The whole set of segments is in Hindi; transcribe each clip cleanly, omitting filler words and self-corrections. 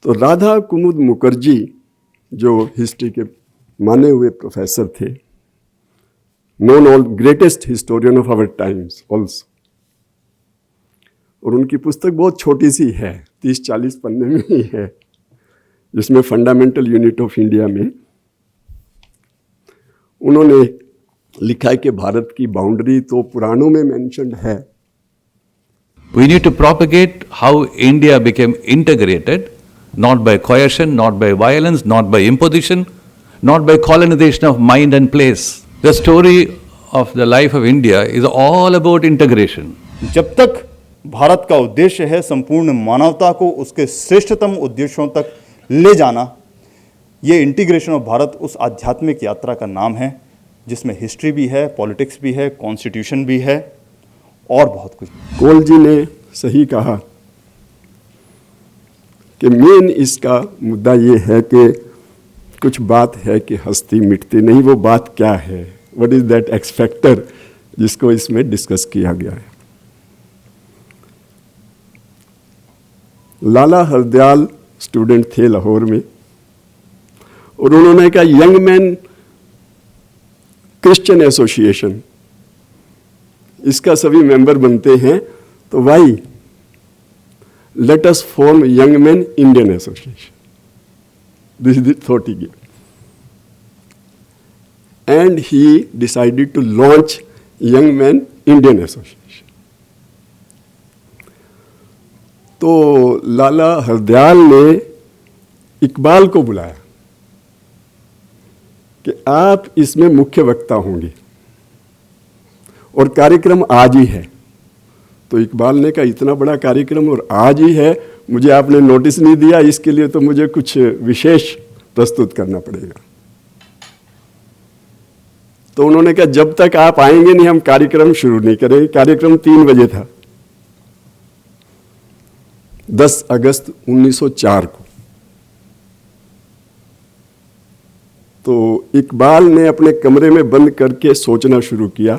तो राधा कुमुद मुखर्जी जो हिस्ट्री के माने हुए प्रोफेसर थे, known all greatest historian of our times also, और उनकी पुस्तक बहुत छोटी सी है, 30-40 पन्ने में ही है, जिसमें फंडामेंटल यूनिट ऑफ इंडिया में उन्होंने लिखा है कि भारत की बाउंड्री तो पुराणों में मेंशन्ड है. We need to propagate how India became integrated, not by coercion, not by violence, not by imposition, not by colonization of mind and place. The story of the life of India is all about integration. जब तक भारत का उद्देश्य है संपूर्ण मानवता को उसके श्रेष्ठतम उद्देश्यों तक ले जाना, ये इंटीग्रेशन ऑफ भारत उस आध्यात्मिक यात्रा का नाम है जिसमें हिस्ट्री भी है, पॉलिटिक्स भी है, कॉन्स्टिट्यूशन भी है और बहुत कुछ. कोल जी ने सही कहा कि मेन इसका मुद्दा ये है कि कुछ बात है कि हस्ती मिटती नहीं. वो बात क्या है? What is that x factor जिसको इसमें डिस्कस किया गया है. लाला हरदयाल स्टूडेंट थे लाहौर में, और उन्होंने कहा यंग मैन क्रिश्चियन एसोसिएशन, इसका सभी मेंबर बनते हैं, तो why let us form young man Indian association. This is the thought he give, and he decided to launch young man Indian association. तो लाला हरदयाल ने इकबाल को बुलाया कि आप इसमें मुख्य वक्ता होंगे, और कार्यक्रम आज ही है. तो इकबाल ने कहा इतना बड़ा कार्यक्रम और आज ही है, मुझे आपने नोटिस नहीं दिया, इसके लिए तो मुझे कुछ विशेष प्रस्तुत करना पड़ेगा. तो उन्होंने कहा जब तक आप आएंगे नहीं हम कार्यक्रम शुरू नहीं करेंगे. कार्यक्रम 3 बजे था, 10 अगस्त 1904 को. तो इकबाल ने अपने कमरे में बंद करके सोचना शुरू किया,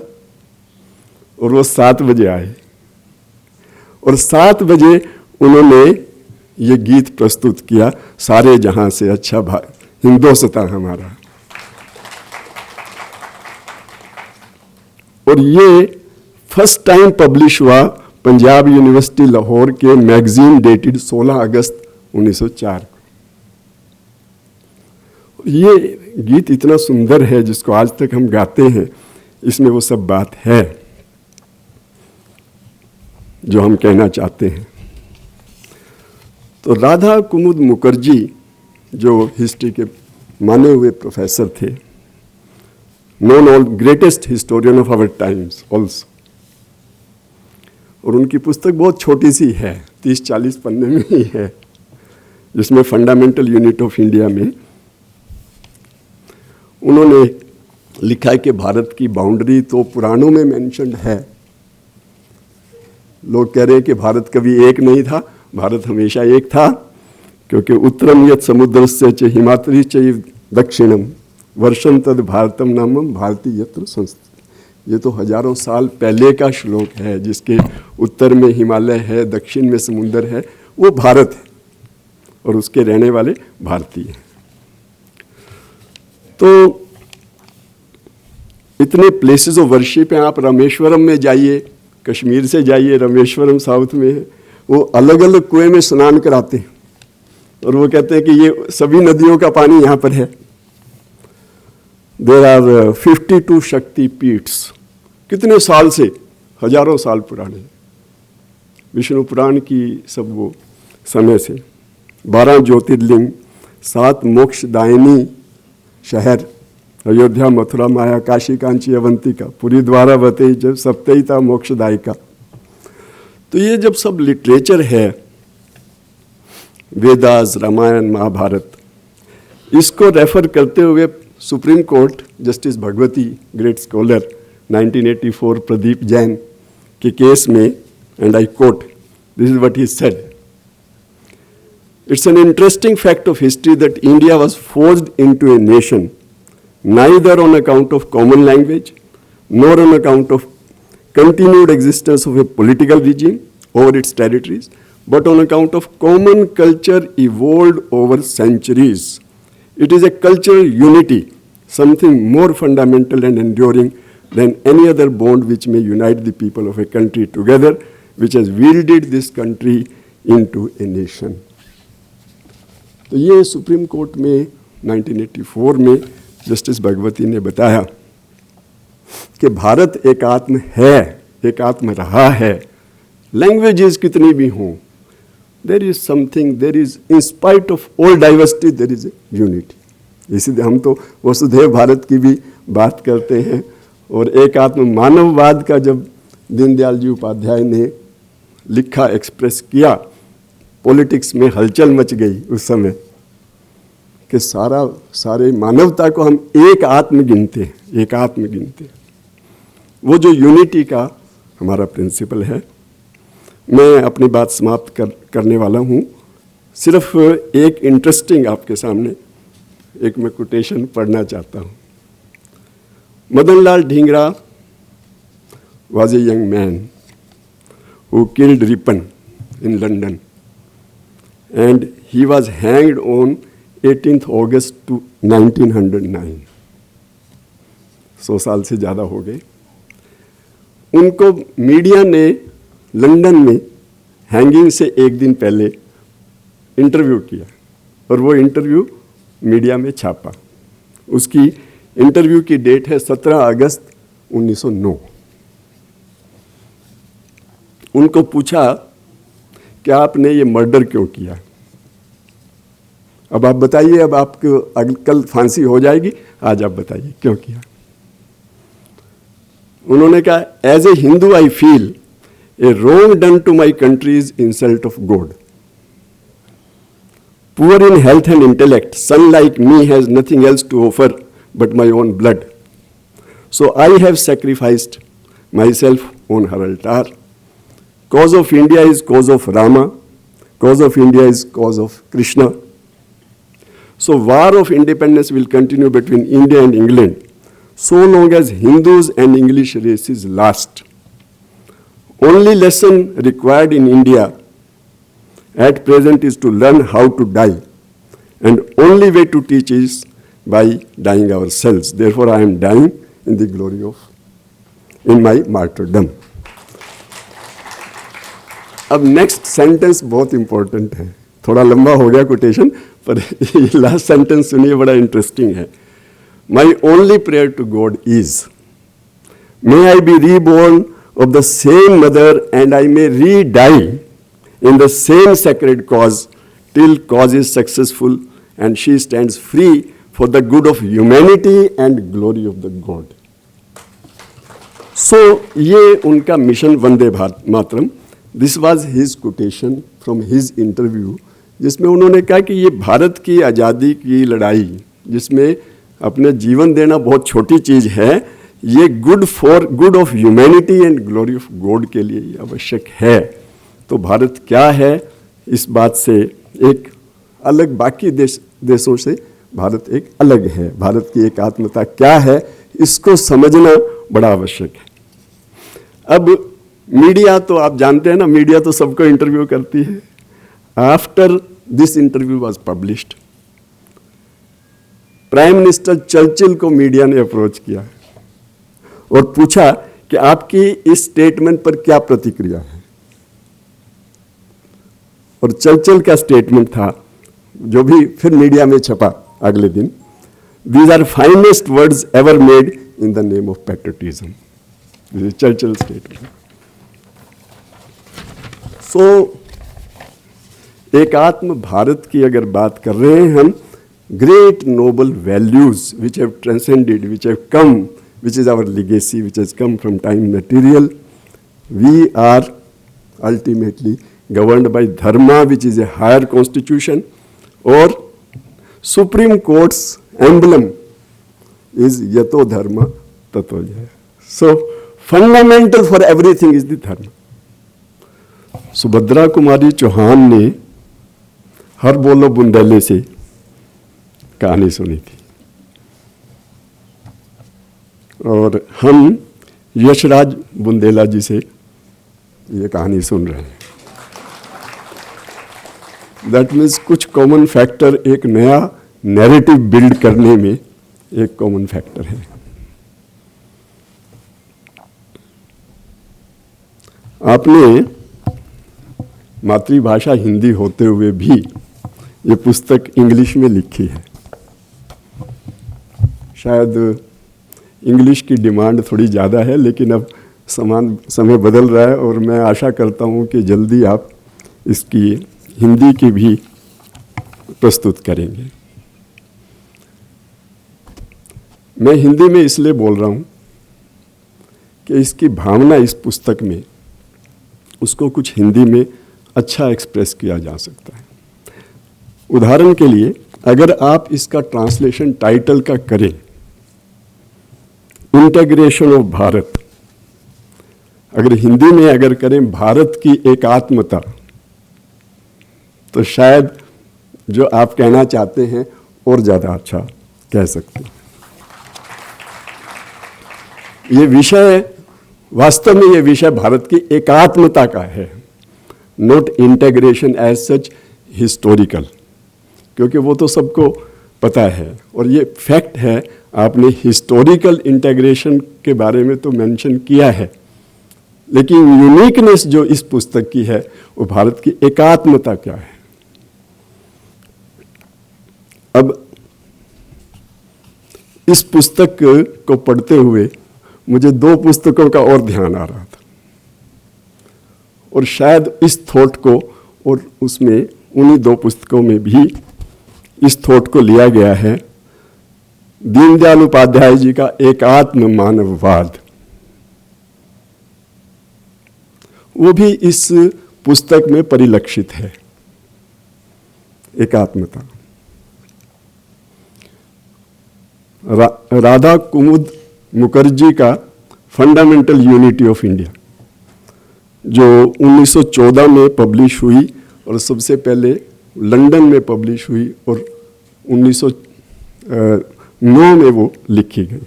और वो 7 बजे आए, और 7 बजे उन्होंने ये गीत प्रस्तुत किया, सारे जहां से अच्छा हिंदुस्तान हमारा. और ये फर्स्ट टाइम पब्लिश हुआ पंजाब यूनिवर्सिटी लाहौर के मैगजीन डेटेड 16 अगस्त 1904 को. ये गीत इतना सुंदर है जिसको आज तक हम गाते हैं, इसमें वो सब बात है जो हम कहना चाहते हैं. तो राधा कुमुद मुखर्जी जो हिस्ट्री के माने हुए प्रोफेसर थे, known all greatest historian of our times also, और उनकी पुस्तक बहुत छोटी सी है, 30-40 पन्ने में ही है, जिसमें फंडामेंटल यूनिट ऑफ इंडिया में उन्होंने लिखा है कि भारत की बाउंड्री तो पुराणों में मेंशन्ड है. लोग कह रहे हैं कि भारत कभी एक नहीं था. भारत हमेशा एक था, क्योंकि उत्तरम यत् समुद्रस्य च हिमाद्रि चैव दक्षिणम वर्षं तद भारतम नामम भारती यत्र संस्थित. ये तो हजारों साल पहले का श्लोक है, जिसके उत्तर में हिमालय है, दक्षिण में समुद्र है, वो भारत है, और उसके रहने वाले भारतीय हैं. तो इतने प्लेसेस ऑफ वर्शिप हैं. आप रामेश्वरम में जाइए, कश्मीर से जाइए, रामेश्वरम साउथ में है, वो अलग अलग कुएं में स्नान कराते हैं, और वो कहते हैं कि ये सभी नदियों का पानी यहाँ पर है. देयर आर 52 शक्ति पीठ्स. कितने साल से, हजारों साल पुराने, विष्णु पुराण की सब वो समय से. 12 ज्योतिर्लिंग, 7 मोक्षदायिनी शहर, अयोध्या, मथुरा, माया, काशी, कांची, अवंतिका, पुरी, द्वारावती, जब सप्तहिता मोक्षदायिका. तो ये जब सब लिटरेचर है, वेदास, रामायण, महाभारत, इसको रेफर करते हुए supreme court justice Bhagwati, great scholar, 1984 Pradeep Jain के केस में, and I quote, this is what he said: It's an interesting fact of history that India was forced into a nation neither on account of common language nor on account of continued existence of a political regime over its territories, but on account of common culture evolved over centuries. It is a cultural unity, something more fundamental and enduring than any other bond which may unite the people of a country together, which has wielded this country into a nation. तो ये सुप्रीम कोर्ट में 1984 में जस्टिस भगवती ने बताया कि भारत एकात्म है, एकात्म रहा है, लैंग्वेजेस कितनी भी हों, there is something, there is in spite of all diversity there is a unity. इसीलिए हम तो वसुधैव भारत की भी बात करते हैं। और एकात्म मानववाद का जब दीनदयाल जी उपाध्याय ने लिखा, एक्सप्रेस किया, पॉलिटिक्स में हलचल मच गई उस समय कि सारे मानवता को हम एक आत्म गिनते हैं, एक आत्म गिनते हैं। वो जो यूनिटी का हमारा प्रिंसिपल है। मैं अपनी बात समाप्त करने वाला हूँ। सिर्फ एक इंटरेस्टिंग आपके सामने एक मैं कोटेशन पढ़ना चाहता हूँ। Madanlal Dhingra was a young man who killed Ripon in London, and he was hanged on 18th August 1909. 100 साल से ज़्यादा हो गए। उनको मीडिया ने लंदन में हैंगिंग से एक दिन पहले इंटरव्यू किया और वो इंटरव्यू मीडिया में छापा। उसकी इंटरव्यू की डेट है 17 अगस्त 1909। उनको पूछा कि आपने ये मर्डर क्यों किया। अब आप बताइए, अब आपको कल फांसी हो जाएगी, आज आप बताइए क्यों किया। उन्होंने कहा, as a Hindu I feel a wrong done to my country is insult of God. Poor in health and intellect, son like me has nothing else to offer but my own blood. So I have sacrificed myself on her altar. Cause of India is cause of Rama. Cause of India is cause of Krishna. So war of independence will continue between India and England so long as Hindus and English races last. Only lesson required in India at present is to learn how to die, and only way to teach is by dying ourselves. Therefore, I am dying in the glory of, in my martyrdom. अब नेक्स्ट सेंटेंस बहुत इंपॉर्टेंट है। थोड़ा लंबा हो गया कोटेशन, पर ये लास्ट सेंटेंस सुनिए, बड़ा इंटरेस्टिंग है। My only prayer to God is may I be reborn of the same mother, and I may re-die in the same sacred cause till cause is successful and she stands free for the good of humanity and glory of the God. So ये उनका mission Vande Bharat Mataram. This was his quotation from his interview, जिसमें उन्होंने कहा कि ये भारत की आज़ादी की लड़ाई, जिसमें अपने जीवन देना बहुत छोटी चीज़ है, ये good of humanity and glory of God के लिए ये आवश्यक है। तो भारत क्या है, इस बात से एक अलग, बाकी देशों से भारत एक अलग है। भारत की एकात्मता क्या है, इसको समझना बड़ा आवश्यक है। अब मीडिया तो आप जानते हैं ना, मीडिया तो सबको इंटरव्यू करती है। After this interview was published, prime minister Churchill को मीडिया ने अप्रोच किया और पूछा कि आपकी इस स्टेटमेंट पर क्या प्रतिक्रिया है। और चर्चिल का स्टेटमेंट था, जो भी फिर मीडिया में छपा अगले दिन, these are finest words ever made in the name of patriotism. This is Churchill statement. So एकात्म भारत की अगर बात कर रहे हैं हम, great noble values which have transcended, which have come, which is our legacy, which has come from time material. We are ultimately governed by dharma, which is a higher constitution, or Supreme Court's emblem is yato dharma tato jaya. So fundamental for everything is the dharma. Subhadra Kumari Chauhan ने हर बोलो बुंदेले से कहानी सुनी थी, और हम यशराज बुंदेला जी से ये कहानी सुन रहे हैं। दैट मीन्स कुछ कॉमन फैक्टर एक नया नैरेटिव बिल्ड करने में एक कॉमन फैक्टर है। आपने मातृभाषा हिंदी होते हुए भी ये पुस्तक इंग्लिश में लिखी है। शायद इंग्लिश की डिमांड थोड़ी ज़्यादा है, लेकिन अब समय बदल रहा है और मैं आशा करता हूँ कि जल्दी आप इसकी हिंदी की भी प्रस्तुत करेंगे। मैं हिंदी में इसलिए बोल रहा हूँ कि इसकी भावना इस पुस्तक में, उसको कुछ हिंदी में अच्छा एक्सप्रेस किया जा सकता है। उदाहरण के लिए अगर आप इसका ट्रांसलेशन टाइटल का करें, इंटीग्रेशन ऑफ भारत, अगर हिंदी में अगर करें भारत की एकात्मता, तो शायद जो आप कहना चाहते हैं और ज़्यादा अच्छा कह सकते हैं। ये विषय, वास्तव में ये विषय भारत की एकात्मता का है, not integration as such historical, क्योंकि वो तो सबको पता है और ये फैक्ट है। आपने हिस्टोरिकल इंटीग्रेशन के बारे में तो मेंशन किया है, लेकिन यूनिकनेस जो इस पुस्तक की है वो भारत की एकात्मता क्या है। अब इस पुस्तक को पढ़ते हुए मुझे दो पुस्तकों का और ध्यान आ रहा था, और शायद इस थॉट को, और उसमें उन्हीं दो पुस्तकों में भी इस थॉट को लिया गया है, दीनदयाल उपाध्याय जी का एकात्म मानववाद। वो भी इस पुस्तक में परिलक्षित है, एकात्मता। राधा कुमुद मुखर्जी का फंडामेंटल यूनिटी ऑफ इंडिया, जो 1914 में पब्लिश हुई और सबसे पहले लंदन में पब्लिश हुई और 1909 में वो लिखी गई।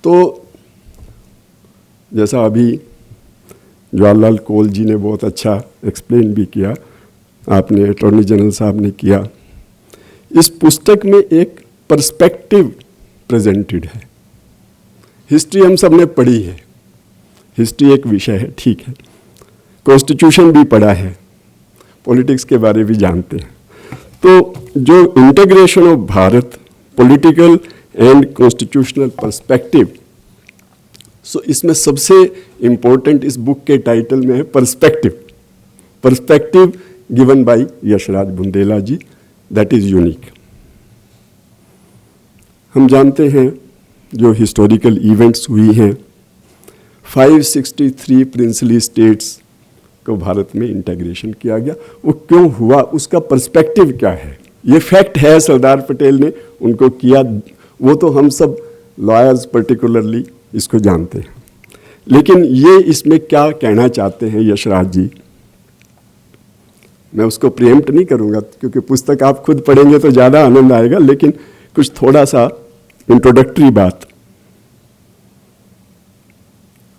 तो जैसा अभी जवाहरलाल कोल जी ने बहुत अच्छा एक्सप्लेन भी किया, आपने अटॉर्नी जनरल साहब ने किया, इस पुस्तक में एक पर्सपेक्टिव प्रेजेंटेड है। हिस्ट्री हम सब ने पढ़ी है, हिस्ट्री एक विषय है, ठीक है, कॉन्स्टिट्यूशन भी पढ़ा है, पॉलिटिक्स के बारे भी जानते हैं। तो जो integration of Bharat, political and constitutional perspective, so इसमें सबसे इंपॉर्टेंट इस बुक के टाइटल में है perspective. Perspective given by Yashraj Bundela ji, that is unique. हम जानते हैं जो हिस्टोरिकल इवेंट्स हुई हैं, 563 प्रिंसली स्टेट्स को भारत में इंटीग्रेशन किया गया। वो क्यों हुआ, उसका पर्सपेक्टिव क्या है, ये फैक्ट है, सरदार पटेल ने उनको किया, वो तो हम सब लॉयर्स पर्टिकुलरली इसको जानते हैं। लेकिन ये इसमें क्या कहना चाहते हैं यशराज जी, मैं उसको प्रिएम्प्ट नहीं करूँगा क्योंकि पुस्तक आप खुद पढ़ेंगे तो ज़्यादा आनंद आएगा, लेकिन कुछ थोड़ा सा इंट्रोडक्टरी बात।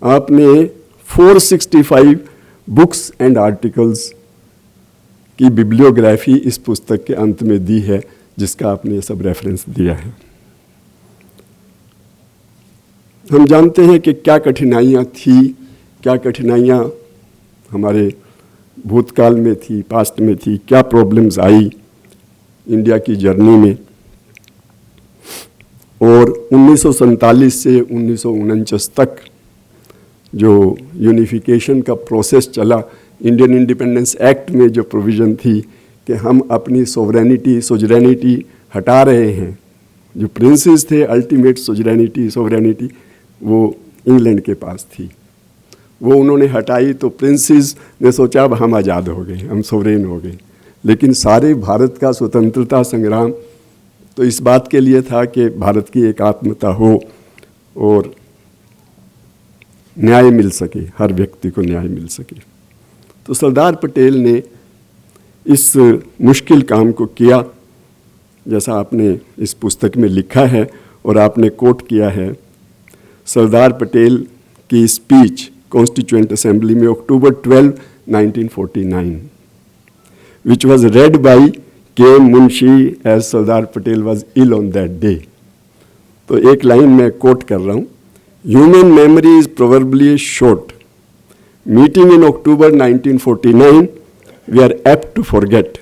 आपने 465 बुक्स एंड आर्टिकल्स की बिब्लियोग्राफी इस पुस्तक के अंत में दी है, जिसका आपने ये सब रेफरेंस दिया है। हम जानते हैं कि क्या कठिनाइयाँ थी, क्या कठिनाइयाँ हमारे भूतकाल में थी, पास्ट में थी, क्या प्रॉब्लम्स आई इंडिया की जर्नी में। और 1947 से 1949 तक जो यूनिफिकेशन का प्रोसेस चला, इंडियन इंडिपेंडेंस एक्ट में जो प्रोविज़न थी कि हम अपनी सोवरेनिटी हटा रहे हैं, जो प्रिंसेस थे, अल्टीमेट सोवरेनिटी वो इंग्लैंड के पास थी, वो उन्होंने हटाई। तो प्रिंसेस ने सोचा अब हम आज़ाद हो गए, हम सोवरेन हो गए। लेकिन सारे भारत का स्वतंत्रता संग्राम तो इस बात के लिए था कि भारत की एकात्मता हो और न्याय मिल सके, हर व्यक्ति को न्याय मिल सके। तो सरदार पटेल ने इस मुश्किल काम को किया, जैसा आपने इस पुस्तक में लिखा है और आपने कोट किया है। सरदार पटेल की स्पीच कॉन्स्टिट्यूएंट असेंबली में अक्टूबर 12, 1949, which was read by K.M. Munshi as Sardar Patel was ill on that day. तो एक लाइन मैं कोट कर रहा हूँ, human memory is probably short. Meeting in October 1949, we are apt to forget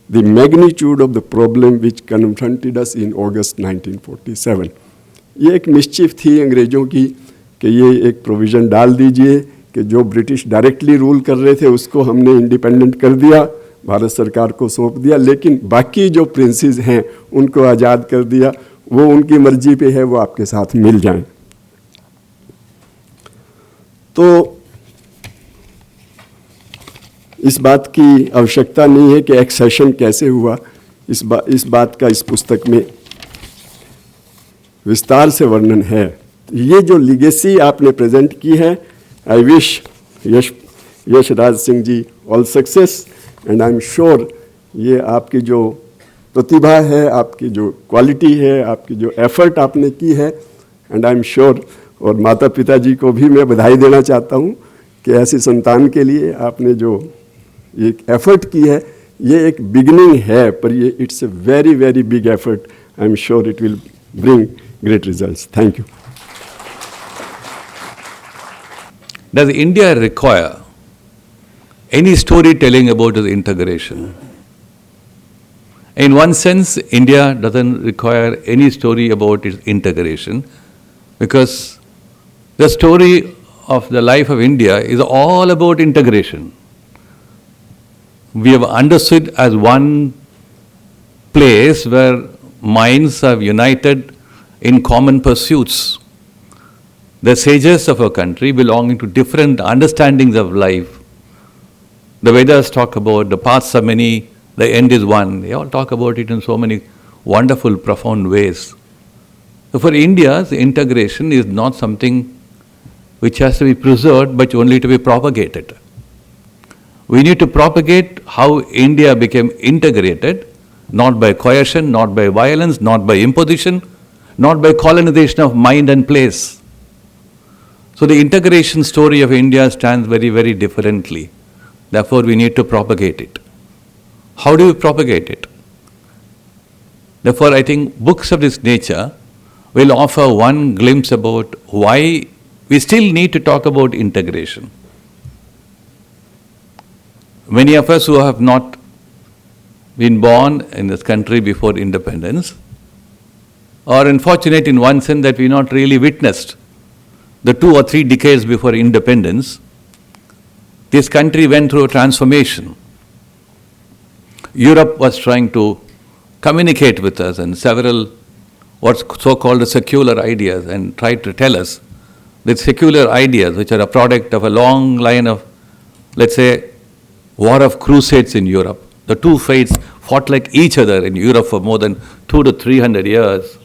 the magnitude of the problem which confronted us in August 1947. ये एक मिस्चिफ थी अंग्रेजों की कि ये एक प्रोविज़न डाल दीजिए कि जो ब्रिटिश डायरेक्टली रूल कर रहे थे उसको हमने इंडिपेंडेंट कर दिया, भारत सरकार को सौंप दिया, लेकिन बाकी जो प्रिंसेस हैं उनको आज़ाद कर दिया, वो उनकी मर्जी पे है, वो आपके साथ मिल जाएं. तो इस बात की आवश्यकता नहीं है कि एक्सेशन कैसे हुआ, इस बात का इस पुस्तक में विस्तार से वर्णन है. ये जो लिगेसी आपने प्रेजेंट की है, I wish Yashraj Singh ji all success, and I am sure ये आपकी जो प्रतिभा है, आपकी जो क्वालिटी है, आपकी जो एफर्ट आपने की है, एंड आई एम श्योर, और माता पिता जी को भी मैं बधाई देना चाहता हूँ कि ऐसी संतान के लिए आपने जो एक एफर्ट की है, ये एक बिगिनिंग है, पर ये it's a very very big effort. I am sure it will bring great results. Thank you. Does India require any storytelling about its integration? In one sense, India doesn't require any story about its integration, because the story of the life of India is all about integration. We have understood as one place where minds have united in common pursuits. The sages of our country belonging to different understandings of life. The Vedas talk about the paths are many, the end is one. They all talk about it in so many wonderful, profound ways. So for India, the integration is not something which has to be preserved, but only to be propagated. We need to propagate how India became integrated, not by coercion, not by violence, not by imposition, not by colonization of mind and place. So the integration story of India stands very, very differently. Therefore, we need to propagate it. How do we propagate it? Therefore, I think books of this nature will offer one glimpse about why we still need to talk about integration. Many of us who have not been born in this country before independence are unfortunate in one sense that we not really witnessed the 2 or 3 decades before independence. This country went through a transformation. Europe was trying to communicate with us and several what's so-called secular ideas, and tried to tell us that secular ideas, which are a product of a long line of, let's say, war of crusades in Europe. The two faiths fought like each other in Europe for more than 200 to 300 years.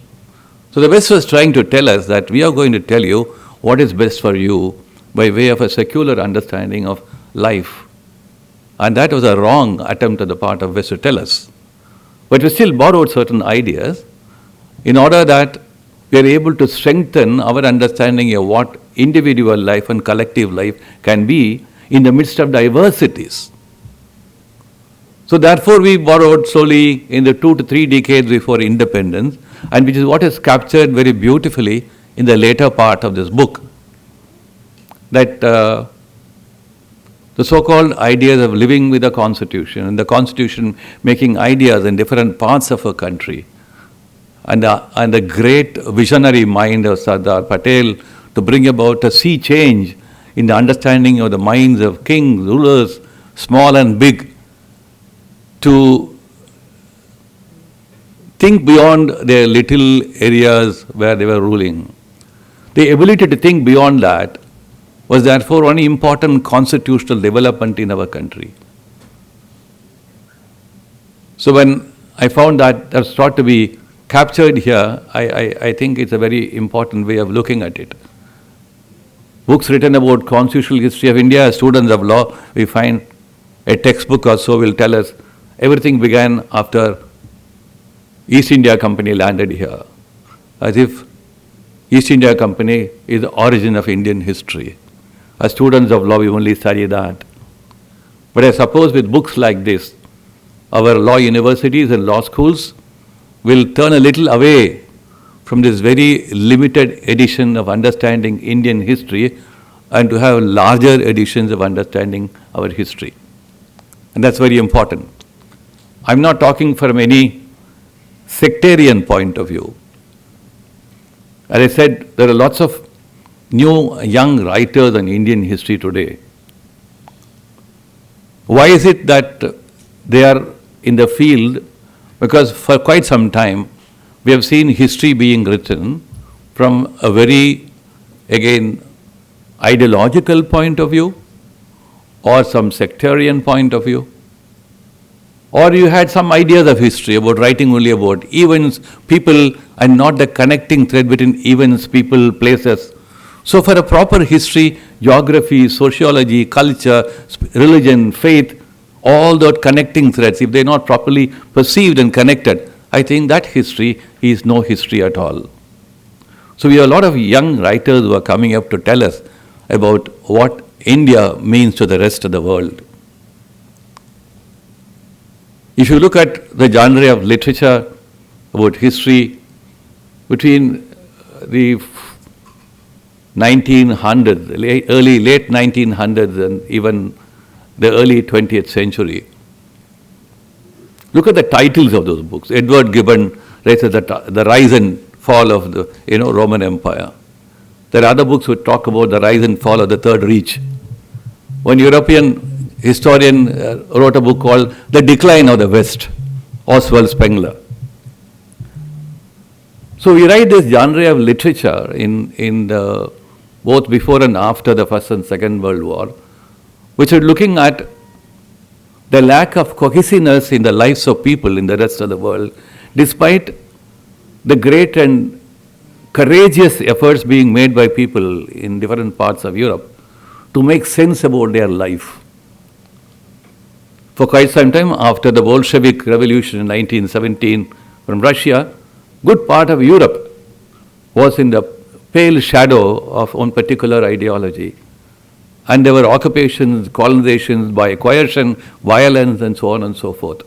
So the West was trying to tell us that we are going to tell you what is best for you by way of a secular understanding of life. And that was a wrong attempt on the part of West to tell us. But we still borrowed certain ideas in order that we are able to strengthen our understanding of what individual life and collective life can be in the midst of diversities. So therefore we borrowed slowly in the 2 to 3 decades before independence, and which is what is captured very beautifully in the later part of this book, that the so-called ideas of living with the Constitution, and the Constitution making ideas in different parts of a country, and the great visionary mind of Sardar Patel to bring about a sea change in the understanding of the minds of kings, rulers, small and big, to think beyond their little areas where they were ruling. The ability to think beyond that was therefore one important constitutional development in our country. So when I found that that's thought to be captured here, I think it's a very important way of looking at it. Books written about constitutional history of India, as students of law, we find a textbook or so will tell us everything began after East India Company landed here, as if East India Company is the origin of Indian history. As students of law, we only study that. But I suppose with books like this, our law universities and law schools will turn a little away from this very limited edition of understanding Indian history and to have larger editions of understanding our history. And that's very important. I'm not talking from any sectarian point of view. As I said, there are lots of new young writers on Indian history today. Why is it that they are in the field? Because for quite some time, we have seen history being written from a very, again, ideological point of view or some sectarian point of view. Or you had some ideas of history about writing only about events, people, and not the connecting thread between events, people, places. So for a proper history, geography, sociology, culture, religion, faith, all those connecting threads, if they're not properly perceived and connected, I think that history is no history at all. So we have a lot of young writers who are coming up to tell us about what India means to the rest of the world. If you look at the genre of literature about history between the 1900s, late 1900s and even the early 20th century, look at the titles of those books. Edward Gibbon writes the rise and fall of the Roman Empire. There are other books which talk about the rise and fall of the Third Reich. One European historian wrote a book called The Decline of the West, Oswald Spengler. So we write this genre of literature in both before and after the First and Second World War, which are looking at the lack of cohesiveness in the lives of people in the rest of the world, despite the great and courageous efforts being made by people in different parts of Europe to make sense about their life. For quite some time after the Bolshevik Revolution in 1917 from Russia, good part of Europe was in the pale shadow of one particular ideology. And there were occupations, colonizations by coercion, violence, and so on and so forth.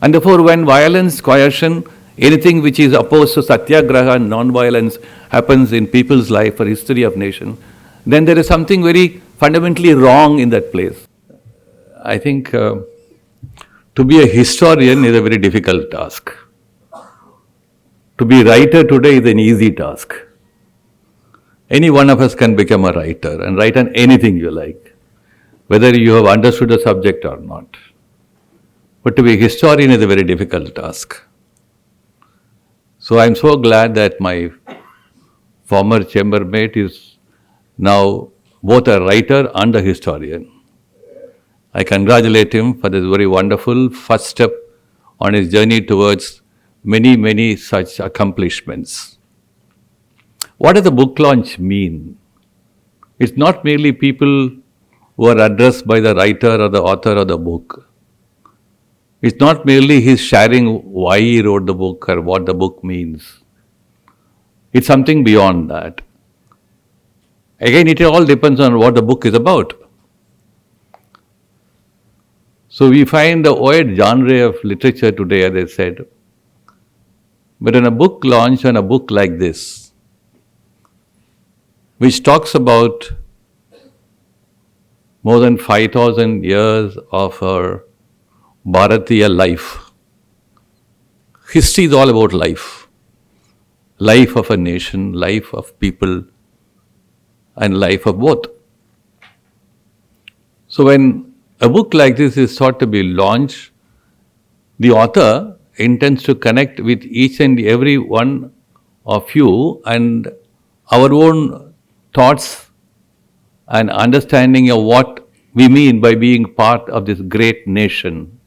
And therefore, when violence, coercion, anything which is opposed to satyagraha and non-violence happens in people's life or history of nation, then there is something very fundamentally wrong in that place. I think to be a historian is a very difficult task. To be a writer today is an easy task. Any one of us can become a writer and write on anything you like, whether you have understood the subject or not. But to be a historian is a very difficult task. So I'm so glad that my former chambermate is now both a writer and a historian. I congratulate him for this very wonderful first step on his journey towards many, many such accomplishments. What does the book launch mean? It's not merely people who are addressed by the writer or the author of the book. It's not merely his sharing why he wrote the book or what the book means. It's something beyond that. Again, it all depends on what the book is about. So we find the wide genre of literature today, as I said. But in a book launch on a book like this, which talks about more than 5,000 years of our Bharatiya life. History is all about life. Life of a nation, life of people, and life of both. So when a book like this is thought to be launched, the author intends to connect with each and every one of you and our own thoughts and understanding of what we mean by being part of this great nation.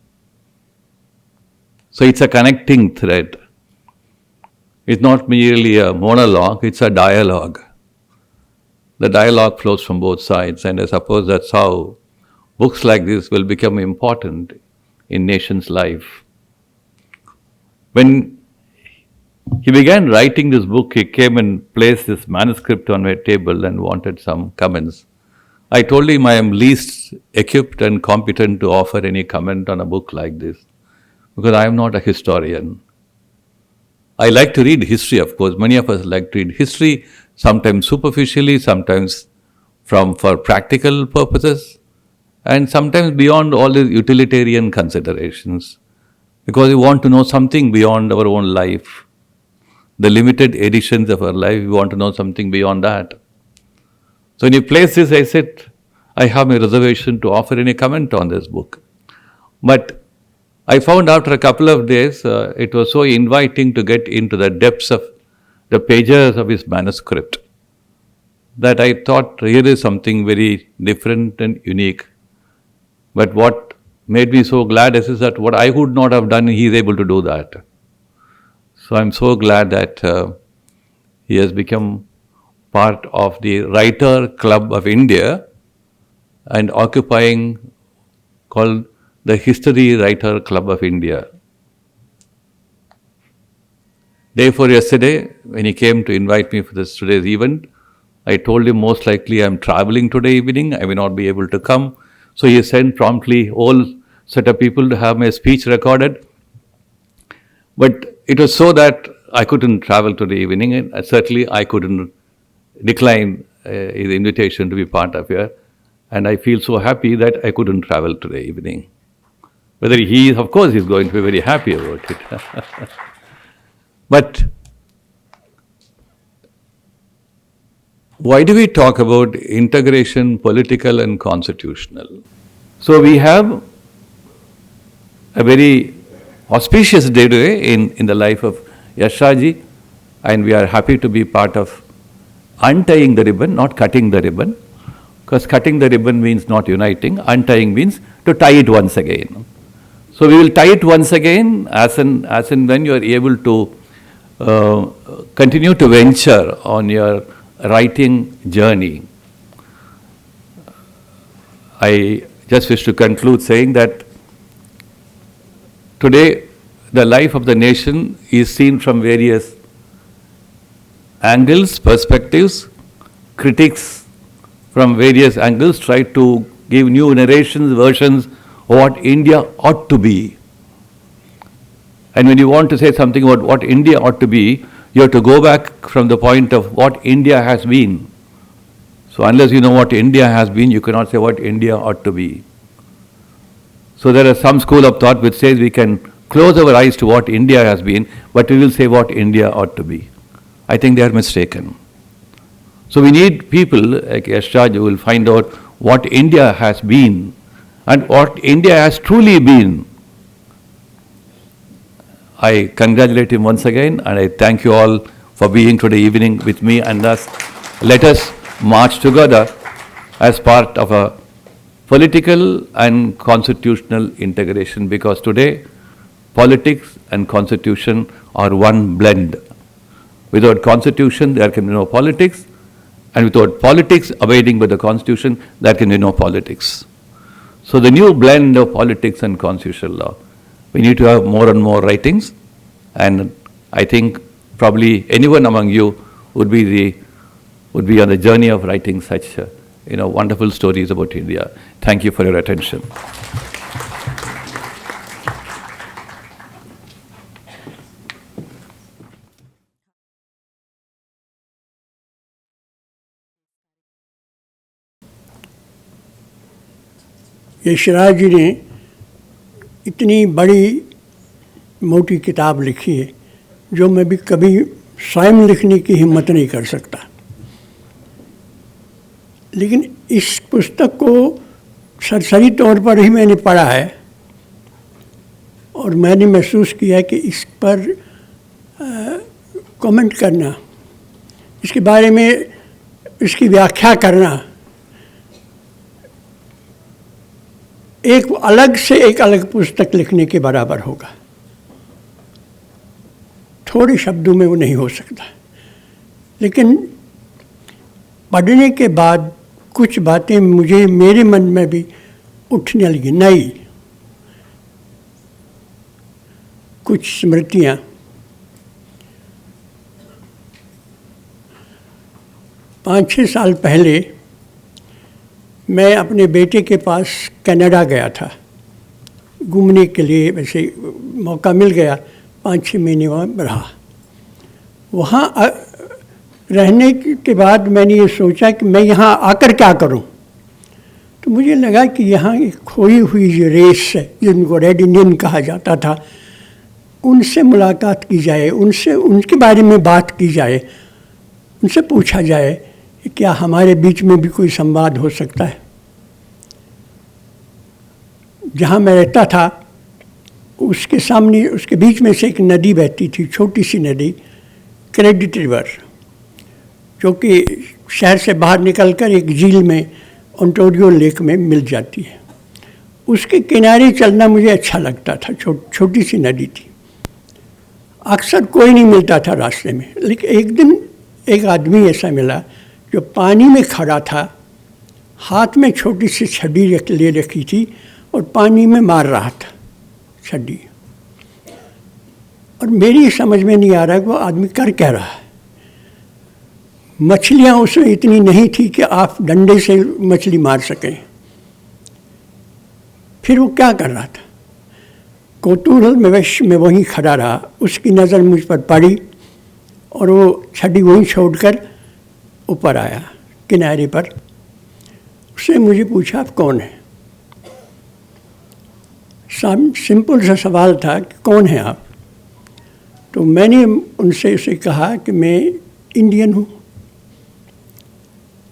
So it's a connecting thread. It's not merely a monologue, it's a dialogue. The dialogue flows from both sides, and I suppose that's how books like this will become important in nation's life. When He began writing this book. He came and placed this manuscript on my table and wanted some comments. I told him I am least equipped and competent to offer any comment on a book like this because I am not a historian. I like to read history, of course. Many of us like to read history, sometimes superficially, sometimes for practical purposes, and sometimes beyond all these utilitarian considerations, because we want to know something beyond our own life. The limited editions of our life, we want to know something beyond that. So when you place this, I said, I have my reservation to offer any comment on this book. But I found after a couple of days, it was so inviting to get into the depths of the pages of his manuscript that I thought here is something very different and unique. But what made me so glad is that what I would not have done, he is able to do that. So I'm so glad that he has become part of the Writer Club of India and occupying called the History Writer Club of India. Day before yesterday, when he came to invite me for today's event, I told him most likely I'm traveling today evening, I may not be able to come. So he sent promptly whole set of people to have my speech recorded. But it was so that I couldn't travel today evening, and certainly I couldn't decline his invitation to be part of here. And I feel so happy that I couldn't travel today evening. Whether he is, of course, he's going to be very happy about it. But why do we talk about integration, political and constitutional? So we have a very auspicious day today in the life of Yashaji, and we are happy to be part of untying the ribbon, not cutting the ribbon, because cutting the ribbon means not uniting, untying means to tie it once again. So we will tie it once again as and when you are able to continue to venture on your writing journey. I just wish to conclude saying that today the life of the nation is seen from various angles, perspectives. Critics from various angles try to give new narrations, versions of what India ought to be. And when you want to say something about what India ought to be, you have to go back from the point of what India has been. So unless you know what India has been, you cannot say what India ought to be. So there is some school of thought which says we can close our eyes to what India has been, but we will say what India ought to be. I think they are mistaken. So we need people like Yashraj who will find out what India has been and what India has truly been. I congratulate him once again, and I thank you all for being today evening with me, and thus let us march together as part of a political and constitutional integration, because today politics and constitution are one blend. Without constitution there can be no politics, and without politics abiding by the constitution there can be no politics. So the new blend of politics and constitutional law, we need to have more and more writings, and I think probably anyone among you would be on the journey of writing such wonderful stories about India. Thank you for your attention. Yashraj ji ने इतनी बड़ी मोटी किताब लिखी है जो मैं भी कभी स्वयं लिखने की हिम्मत नहीं कर सकता, लेकिन इस पुस्तक को सरसरी तौर पर ही मैंने पढ़ा है और मैंने महसूस किया कि इस पर कमेंट करना, इसके बारे में इसकी व्याख्या करना एक अलग पुस्तक लिखने के बराबर होगा। थोड़े शब्दों में वो नहीं हो सकता, लेकिन पढ़ने के बाद कुछ बातें मेरे मन में भी उठने लगी, नई कुछ स्मृतियाँ। 5-6 साल पहले मैं अपने बेटे के पास कनाडा गया था घूमने के लिए। वैसे मौका मिल गया, 5-6 महीने वहाँ रहा। वहाँ रहने के बाद मैंने ये सोचा कि मैं यहाँ आकर क्या करूँ। तो मुझे लगा कि यहाँ एक खोई हुई जो रेस है जिनको रेड इंडियन कहा जाता था, उनसे मुलाकात की जाए, उनसे उनके बारे में बात की जाए, उनसे पूछा जाए कि क्या हमारे बीच में भी कोई संवाद हो सकता है। जहाँ मैं रहता था उसके सामने, उसके बीच में से एक नदी बहती थी, छोटी सी नदी, क्रेडिट रिवर, जो कि शहर से बाहर निकलकर एक झील में, ओंटारियो लेक में मिल जाती है। उसके किनारे चलना मुझे अच्छा लगता था। छोटी सी नदी थी, अक्सर कोई नहीं मिलता था रास्ते में। लेकिन एक दिन एक आदमी ऐसा मिला जो पानी में खड़ा था, हाथ में छोटी सी छड़ी ले रखी थी और पानी में मार रहा था छड़ी। और मेरी समझ में नहीं आ रहा कि वो आदमी कर क्या रहा है। मछलियाँ उसमें इतनी नहीं थी कि आप डंडे से मछली मार सकें। फिर वो क्या कर रहा था, कौतूहल में वहीं खड़ा रहा। उसकी नज़र मुझ पर पड़ी और वो छड़ी वहीं छोड़कर ऊपर आया किनारे पर। उसने मुझे पूछा, आप कौन हैं? सिंपल सा सवाल था कि कौन है आप? तो मैंने उनसे उसे कहा कि मैं इंडियन हूँ।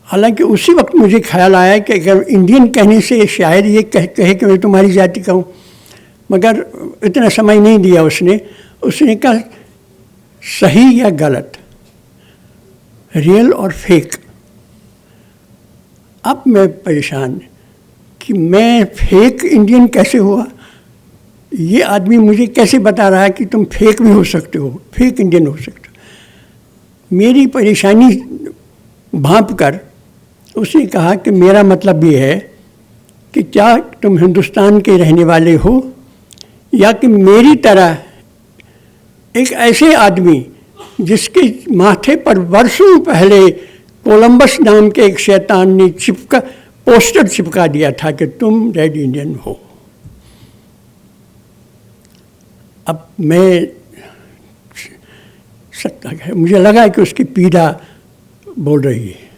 हालांकि उसी वक्त मुझे ख्याल आया कि अगर इंडियन कहने से शायद ये कहे कि मैं तुम्हारी जाति का हूँ, मगर इतना समय नहीं दिया उसने। उसने कहा सही या गलत, रियल और फेक। अब मैं परेशान कि मैं फेक इंडियन कैसे हुआ। ये आदमी मुझे कैसे बता रहा है कि तुम फेक भी हो सकते हो, फेक इंडियन हो सकते हो। मेरी परेशानी भांप कर उसने कहा कि मेरा मतलब ये है कि क्या तुम हिंदुस्तान के रहने वाले हो या कि मेरी तरह एक ऐसे आदमी जिसके माथे पर वर्षों पहले कोलंबस नाम के एक शैतान ने पोस्टर चिपका दिया था कि तुम रेड इंडियन हो। अब मैं मुझे लगा कि उसकी पीड़ा बोल रही है।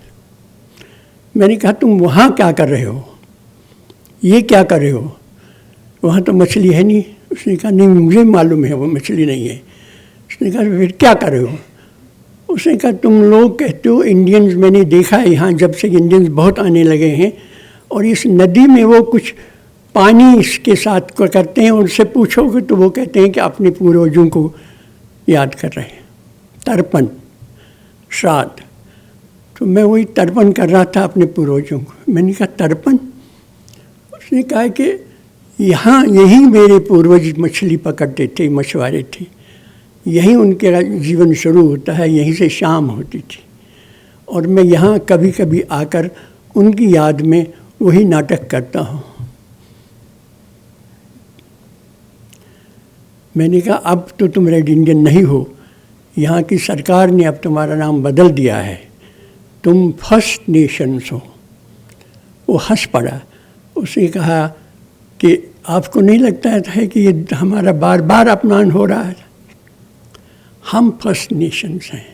मैंने कहा तुम वहाँ क्या कर रहे हो, ये क्या कर रहे हो? वहाँ तो मछली है नहीं। उसने कहा नहीं, मुझे मालूम है वो मछली नहीं है। उसने कहा फिर क्या कर रहे हो? उसने कहा तुम लोग कहते हो इंडियंस, मैंने देखा है यहाँ जब से इंडियंस बहुत आने लगे हैं और इस नदी में वो कुछ पानी इसके साथ करते हैं, उनसे पूछोगे तो वो कहते हैं कि अपने पूर्वजों को याद कर रहे हैं, तर्पण, श्राद्ध। तो मैं वही तर्पण कर रहा था अपने पूर्वजों को। मैंने कहा तर्पण? उसने कहा कि यहाँ यही मेरे पूर्वज मछली पकड़ते थे, मछुआरे थे, यहीं उनके जीवन शुरू होता है, यहीं से शाम होती थी और मैं यहाँ कभी कभी आकर उनकी याद में वही नाटक करता हूँ। मैंने कहा अब तो तुम रेड इंडियन नहीं हो, यहाँ की सरकार ने अब तुम्हारा नाम बदल दिया है, तुम फर्स्ट नेशंस हो। वो हंस पड़ा। उसने कहा कि आपको नहीं लगता है कि ये हमारा बार बार अपमान हो रहा है? हम फर्स्ट नेशंस हैं।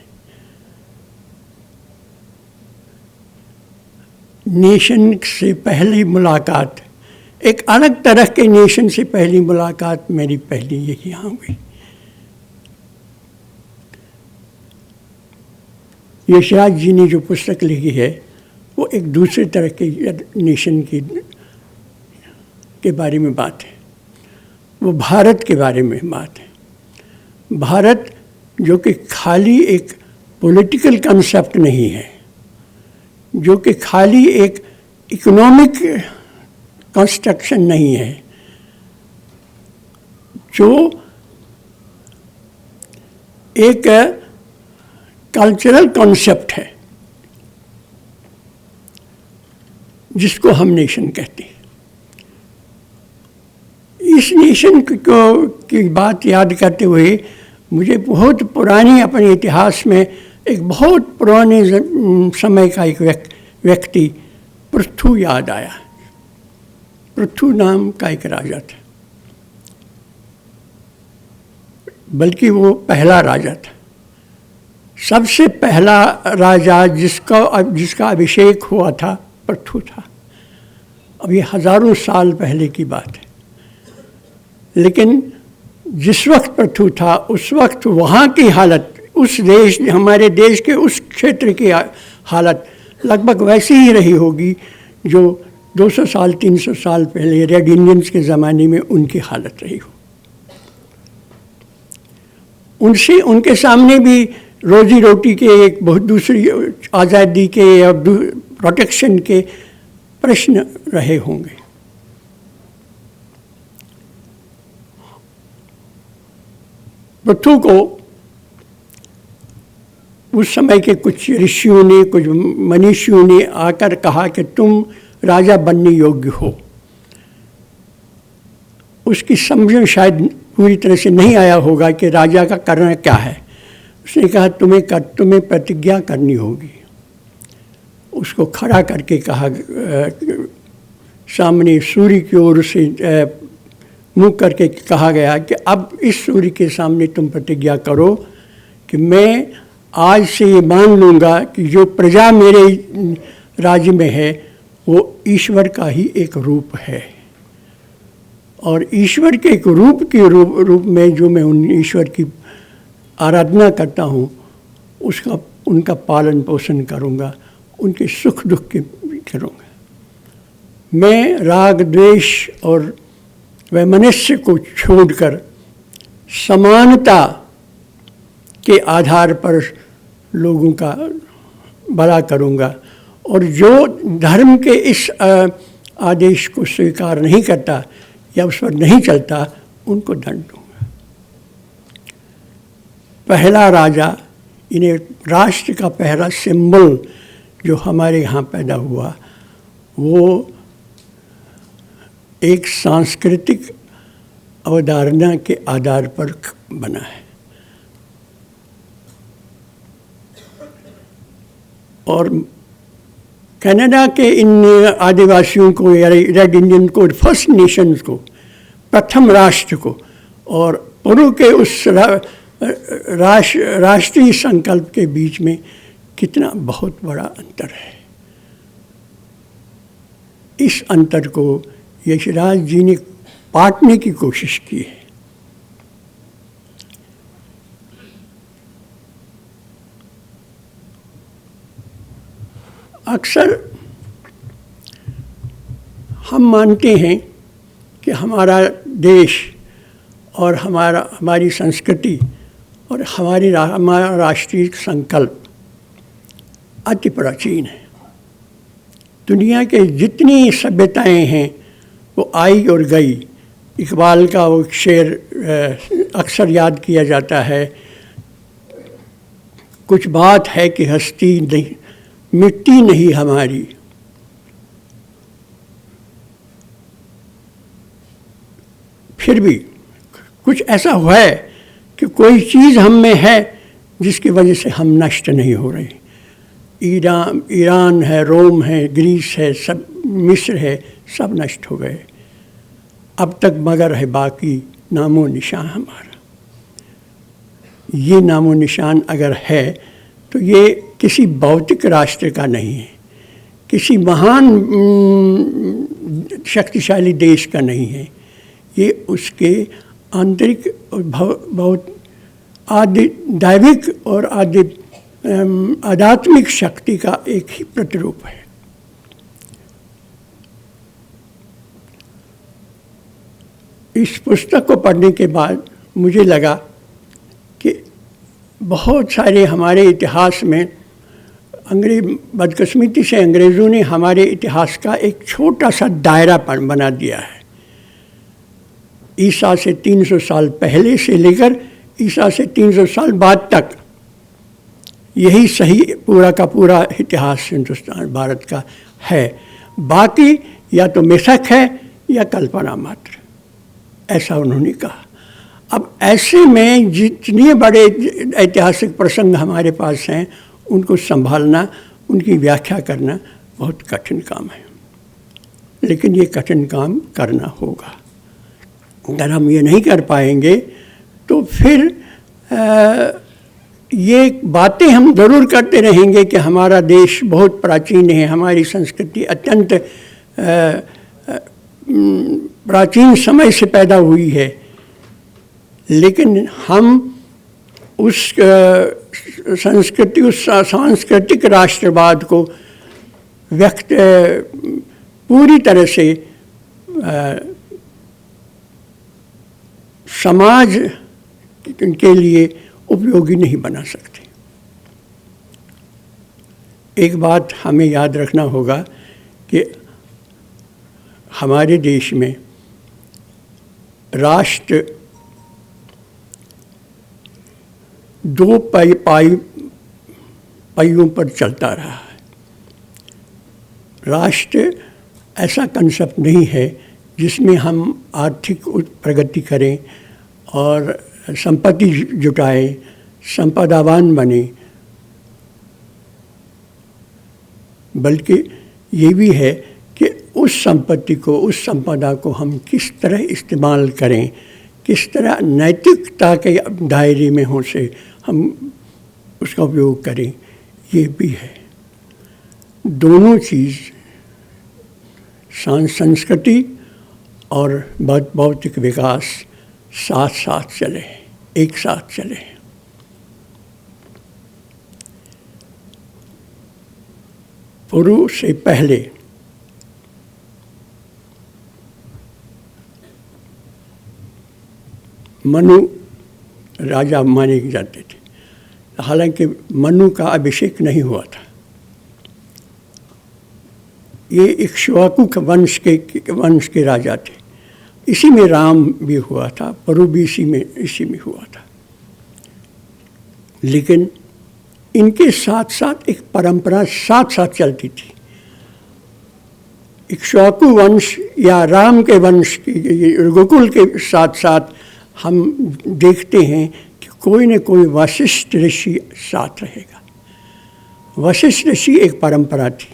नेशन से पहली मुलाकात, एक अलग तरह के नेशन से पहली मुलाकात मेरी पहली यही यहाँ हुई। यशराज जी ने जो पुस्तक लिखी है वो एक दूसरे तरह के नेशन के बारे में बात है। वो भारत के बारे में बात है। भारत जो कि खाली एक पॉलिटिकल कंसेप्ट नहीं है, जो कि खाली एक इकोनॉमिक कंस्ट्रक्शन नहीं है, जो एक कल्चरल कॉन्सेप्ट है जिसको हम नेशन कहते हैं। इस नेशन की बात याद करते हुए मुझे बहुत पुरानी अपने इतिहास में एक बहुत पुराने समय का एक व्यक्ति पृथु याद आया। पृथु नाम का एक राजा था, बल्कि वो पहला राजा था, सबसे पहला राजा जिसका अभिषेक हुआ था पृथु था। अब ये हजारों साल पहले की बात है, लेकिन जिस वक्त पृथु था उस वक्त वहाँ की हालत, उस देश, हमारे देश के उस क्षेत्र की हालत लगभग वैसी ही रही होगी जो 200 साल 300 साल पहले रेड इंडियंस के ज़माने में उनकी हालत रही हो। उनके सामने भी रोजी रोटी के एक बहुत दूसरी आज़ादी के या प्रोटेक्शन के प्रश्न रहे होंगे। पृथु को उस समय के कुछ ऋषियों ने, कुछ मनीषियों ने आकर कहा कि तुम राजा बनने योग्य हो। उसकी समझ शायद पूरी तरह से नहीं आया होगा कि राजा का करना क्या है। उसने कहा तुम्हें प्रतिज्ञा करनी होगी। उसको खड़ा करके कहा, सामने सूर्य की ओर से मुँह करके कहा गया कि अब इस सूर्य के सामने तुम प्रतिज्ञा करो कि मैं आज से ये मान लूँगा कि जो प्रजा मेरे राज्य में है वो ईश्वर का ही एक रूप है, और ईश्वर के एक रूप में जो मैं उन ईश्वर की आराधना करता हूँ उनका पालन पोषण करूँगा, उनके सुख दुख के करूँगा। मैं राग द्वेष और वैमनस्य को छोड़कर समानता के आधार पर लोगों का भला करूँगा, और जो धर्म के इस आदेश को स्वीकार नहीं करता या उस पर नहीं चलता उनको दंड दूँगा। पहला राजा, इन्हें राष्ट्र का पहला सिंबल जो हमारे यहाँ पैदा हुआ वो एक सांस्कृतिक अवधारणा के आधार पर बना है। और कनाडा के इन आदिवासियों को या रेड इंडियन को, फर्स्ट नेशंस को, प्रथम राष्ट्र को और पूर्व के उस राष्ट्रीय संकल्प के बीच में कितना बहुत बड़ा अंतर है। इस अंतर को यशराज जी ने पाटने की कोशिश की है। अक्सर हम मानते हैं कि हमारा देश और हमारी संस्कृति और हमारा राष्ट्रीय संकल्प अति प्राचीन है। दुनिया के जितनी सभ्यताएं हैं वो आई और गई। इकबाल का वो शेर अक्सर याद किया जाता है, कुछ बात है कि हस्ती नहीं मिट्टी नहीं हमारी। फिर भी कुछ ऐसा हुआ है कि कोई चीज़ हम में है जिसकी वजह से हम नष्ट नहीं हो रहे। ईरान है, रोम है, ग्रीस है, सब मिस्र है, सब नष्ट हो गए। अब तक मगर है बाकी नामो निशान हमारा। ये नामो निशान अगर है तो ये किसी भौतिक राष्ट्र का नहीं है, किसी महान शक्तिशाली देश का नहीं है। ये उसके आंतरिक बहुत दैविक और आध्यात्मिक शक्ति का एक ही प्रतिरूप है। इस पुस्तक को पढ़ने के बाद मुझे लगा कि बहुत सारे हमारे इतिहास में बदकिस्मती से अंग्रेज़ों ने हमारे इतिहास का एक छोटा सा दायरा बना दिया है। ईसा से 300 साल पहले से लेकर ईसा से 300 साल बाद तक यही सही पूरा का पूरा इतिहास हिंदुस्तान भारत का है। बाकी या तो मिथक है या कल्पना मात्र, ऐसा उन्होंने कहा। अब ऐसे में जितने बड़े ऐतिहासिक प्रसंग हमारे पास हैं उनको संभालना, उनकी व्याख्या करना बहुत कठिन काम है, लेकिन ये कठिन काम करना होगा। अगर हम ये नहीं कर पाएंगे तो फिर ये बातें हम ज़रूर करते रहेंगे कि हमारा देश बहुत प्राचीन है, हमारी संस्कृति अत्यंत प्राचीन समय से पैदा हुई है, लेकिन हम उस संस्कृति, उस सांस्कृतिक राष्ट्रवाद को व्यक्त पूरी तरह से समाज के लिए उपयोगी नहीं बना सकते। एक बात हमें याद रखना होगा कि हमारे देश में राष्ट्र दो पहियों पर चलता रहा है। राष्ट्र ऐसा कंसेप्ट नहीं है जिसमें हम आर्थिक प्रगति करें और संपत्ति जुटाएं, संपदावान बने, बल्कि ये भी है कि उस संपत्ति को, उस संपदा को हम किस तरह इस्तेमाल करें, किस तरह नैतिकता के दायरे में हो से हम उसका उपयोग करें, ये भी है। दोनों चीज़ संस्कृति और भौतिक विकास साथ साथ चले, एक साथ चले। पुरु से पहले मनु राजा माने जाते थे, हालांकि मनु का अभिषेक नहीं हुआ था। ये इक्ष्वाकु वंश के राजा थे। इसी में राम भी हुआ था, पुरु भी इसी में हुआ था। लेकिन इनके साथ साथ एक परंपरा साथ साथ चलती थी। इक्ष्वाकु वंश या राम के वंश की रघुकुल के साथ साथ हम देखते हैं कि कोई न कोई वशिष्ठ ऋषि साथ रहेगा। वशिष्ठ ऋषि एक परंपरा थी,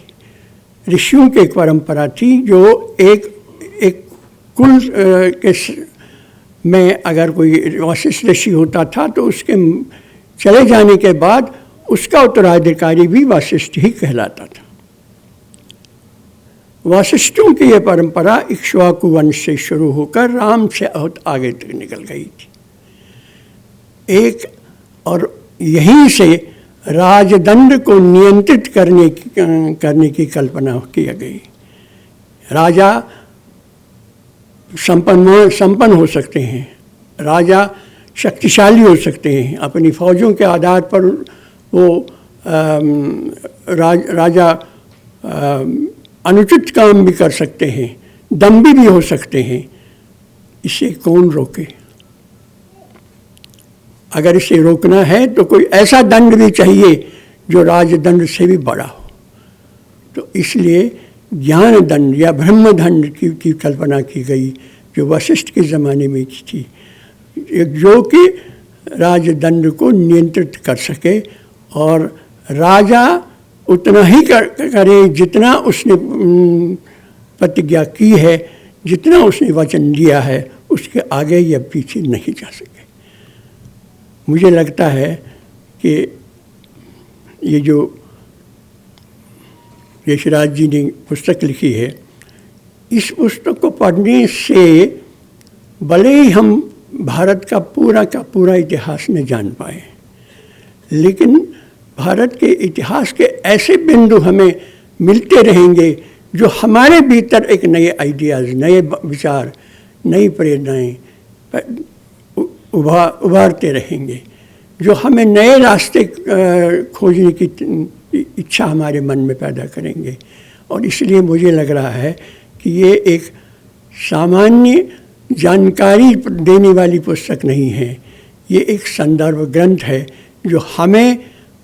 ऋषियों की एक परंपरा थी, जो एक कुल के में अगर कोई वशिष्ठ ऋषि होता था तो उसके चले जाने के बाद उसका उत्तराधिकारी भी वशिष्ठ ही कहलाता था। वशिष्ठों की यह परंपरा इक्ष्वाकु वंश से शुरू होकर राम से बहुत आगे तक निकल गई थी। एक और यहीं से राजदंड को नियंत्रित करने की कल्पना की गई। राजा संपन्न हो सकते हैं, राजा शक्तिशाली हो सकते हैं, अपनी फौजों के आधार पर वो राजा अनुचित काम भी कर सकते हैं, दंभी भी हो सकते हैं। इसे कौन रोके? अगर इसे रोकना है तो कोई ऐसा दंड भी चाहिए जो राजदंड से भी बड़ा हो। तो इसलिए ज्ञान दंड या ब्रह्म दंड की कल्पना की गई, जो वशिष्ठ के ज़माने में थी, जो कि राजदंड को नियंत्रित कर सके और राजा उतना ही करे जितना उसने प्रतिज्ञा की है, जितना उसने वचन दिया है, उसके आगे या पीछे नहीं जा सके। मुझे लगता है कि ये जो यशराज जी ने पुस्तक लिखी है, इस पुस्तक को पढ़ने से भले ही हम भारत का पूरा इतिहास न जान पाए, लेकिन भारत के इतिहास के ऐसे बिंदु हमें मिलते रहेंगे जो हमारे भीतर एक नए आइडियाज़, नए विचार, नई प्रेरणाएँ उभारते रहेंगे, जो हमें नए रास्ते खोजने की इच्छा हमारे मन में पैदा करेंगे। और इसलिए मुझे लग रहा है कि ये एक सामान्य जानकारी देने वाली पुस्तक नहीं है, ये एक संदर्भ ग्रंथ है जो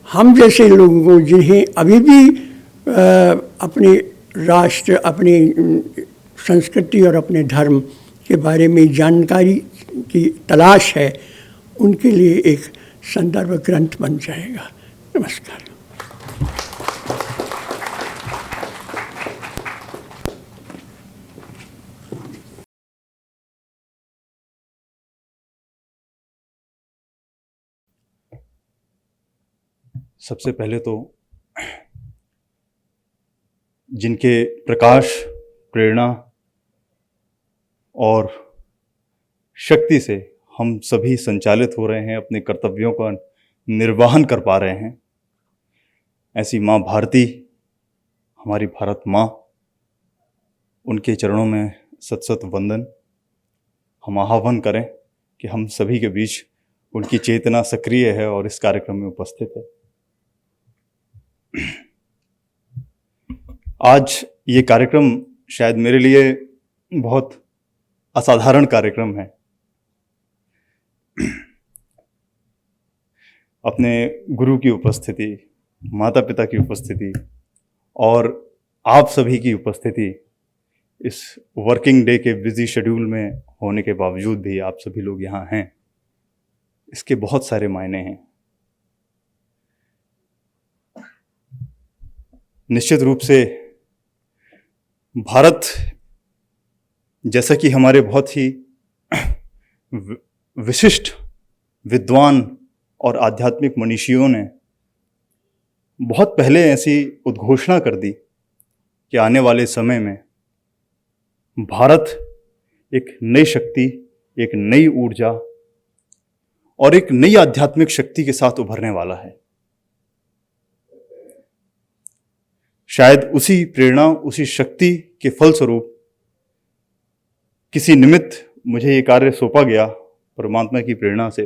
हम जैसे लोगों को, जिन्हें अभी भी अपने राष्ट्र, अपनी संस्कृति और अपने धर्म के बारे में जानकारी की तलाश है उनके लिए एक संदर्भ ग्रंथ बन जाएगा। नमस्कार। सबसे पहले तो जिनके प्रकाश, प्रेरणा और शक्ति से हम सभी संचालित हो रहे हैं, अपने कर्तव्यों का निर्वहन कर पा रहे हैं, ऐसी माँ भारती, हमारी भारत माँ, उनके चरणों में सत सत वंदन। हम आह्वान करें कि हम सभी के बीच उनकी चेतना सक्रिय है और इस कार्यक्रम में उपस्थित है। आज ये कार्यक्रम शायद मेरे लिए बहुत असाधारण कार्यक्रम है। अपने गुरु की उपस्थिति, माता पिता की उपस्थिति और आप सभी की उपस्थिति इस वर्किंग डे के बिजी शेड्यूल में होने के बावजूद भी आप सभी लोग यहाँ हैं, इसके बहुत सारे मायने हैं। निश्चित रूप से भारत, जैसा कि हमारे बहुत ही विशिष्ट विद्वान और आध्यात्मिक मनीषियों ने बहुत पहले ऐसी उद्घोषणा कर दी कि आने वाले समय में भारत एक नई शक्ति, एक नई ऊर्जा और एक नई आध्यात्मिक शक्ति के साथ उभरने वाला है। शायद उसी प्रेरणा, उसी शक्ति के फलस्वरूप किसी निमित्त मुझे ये कार्य सौंपा गया परमात्मा की प्रेरणा से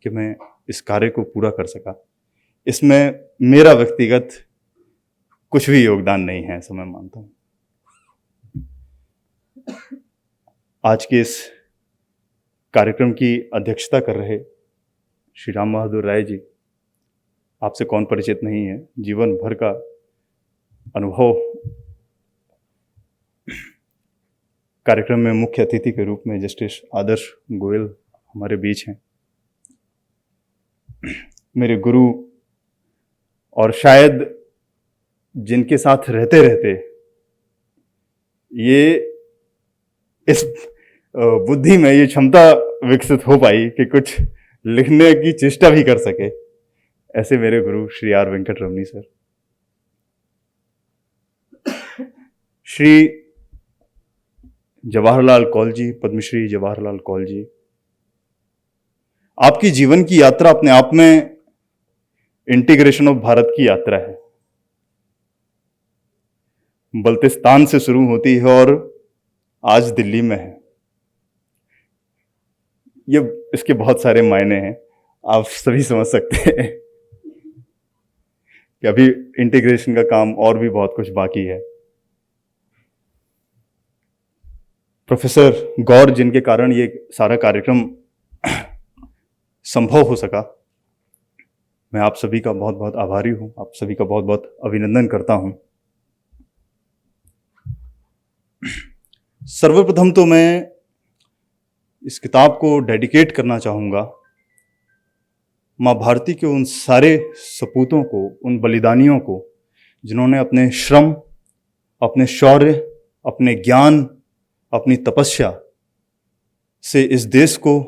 कि मैं इस कार्य को पूरा कर सका। इसमें मेरा व्यक्तिगत कुछ भी योगदान नहीं है, ऐसा मैं मानता हूँ। आज के इस कार्यक्रम की अध्यक्षता कर रहे श्री राम बहादुर राय जी, आपसे कौन परिचित नहीं है, जीवन भर का अनुभव। कार्यक्रम में मुख्य अतिथि के रूप में जस्टिस आदर्श गोयल हमारे बीच हैं, मेरे गुरु, और शायद जिनके साथ रहते रहते ये इस बुद्धि में ये क्षमता विकसित हो पाई कि कुछ लिखने की चेष्टा भी कर सके, ऐसे मेरे गुरु श्री आर वेंकट रमनी सर। श्री जवाहरलाल कौल जी, पद्मश्री जवाहरलाल कौल जी, आपकी जीवन की यात्रा अपने आप में इंटीग्रेशन ऑफ भारत की यात्रा है। बल्तिस्तान से शुरू होती है और आज दिल्ली में है। ये इसके बहुत सारे मायने हैं, आप सभी समझ सकते हैं कि अभी इंटीग्रेशन का काम और भी बहुत कुछ बाकी है। प्रोफेसर गौर, जिनके कारण ये सारा कार्यक्रम संभव हो सका, मैं आप सभी का बहुत बहुत आभारी हूं, आप सभी का बहुत बहुत अभिनंदन करता हूं। सर्वप्रथम तो मैं इस किताब को डेडिकेट करना चाहूँगा माँ भारती के उन सारे सपूतों को, उन बलिदानियों को, जिन्होंने अपने श्रम, अपने शौर्य, अपने ज्ञान, अपनी तपस्या से इस देश को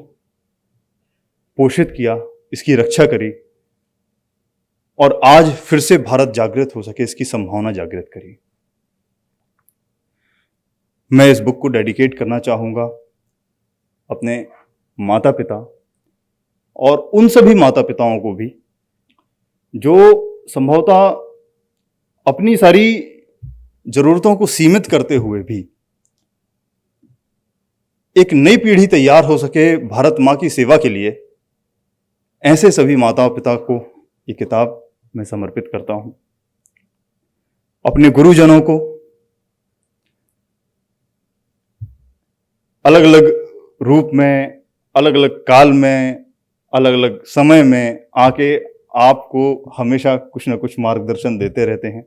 पोषित किया, इसकी रक्षा करी और आज फिर से भारत जागृत हो सके, इसकी संभावना जागृत करी। मैं इस बुक को डेडिकेट करना चाहूँगा अपने माता पिता और उन सभी माता पिताओं को भी जो संभवतः अपनी सारी जरूरतों को सीमित करते हुए भी एक नई पीढ़ी तैयार हो सके भारत माँ की सेवा के लिए, ऐसे सभी माता पिता को ये किताब मैं समर्पित करता हूं। अपने गुरुजनों को अलग अलग रूप में, अलग अलग काल में, अलग अलग समय में आके आपको हमेशा कुछ ना कुछ मार्गदर्शन देते रहते हैं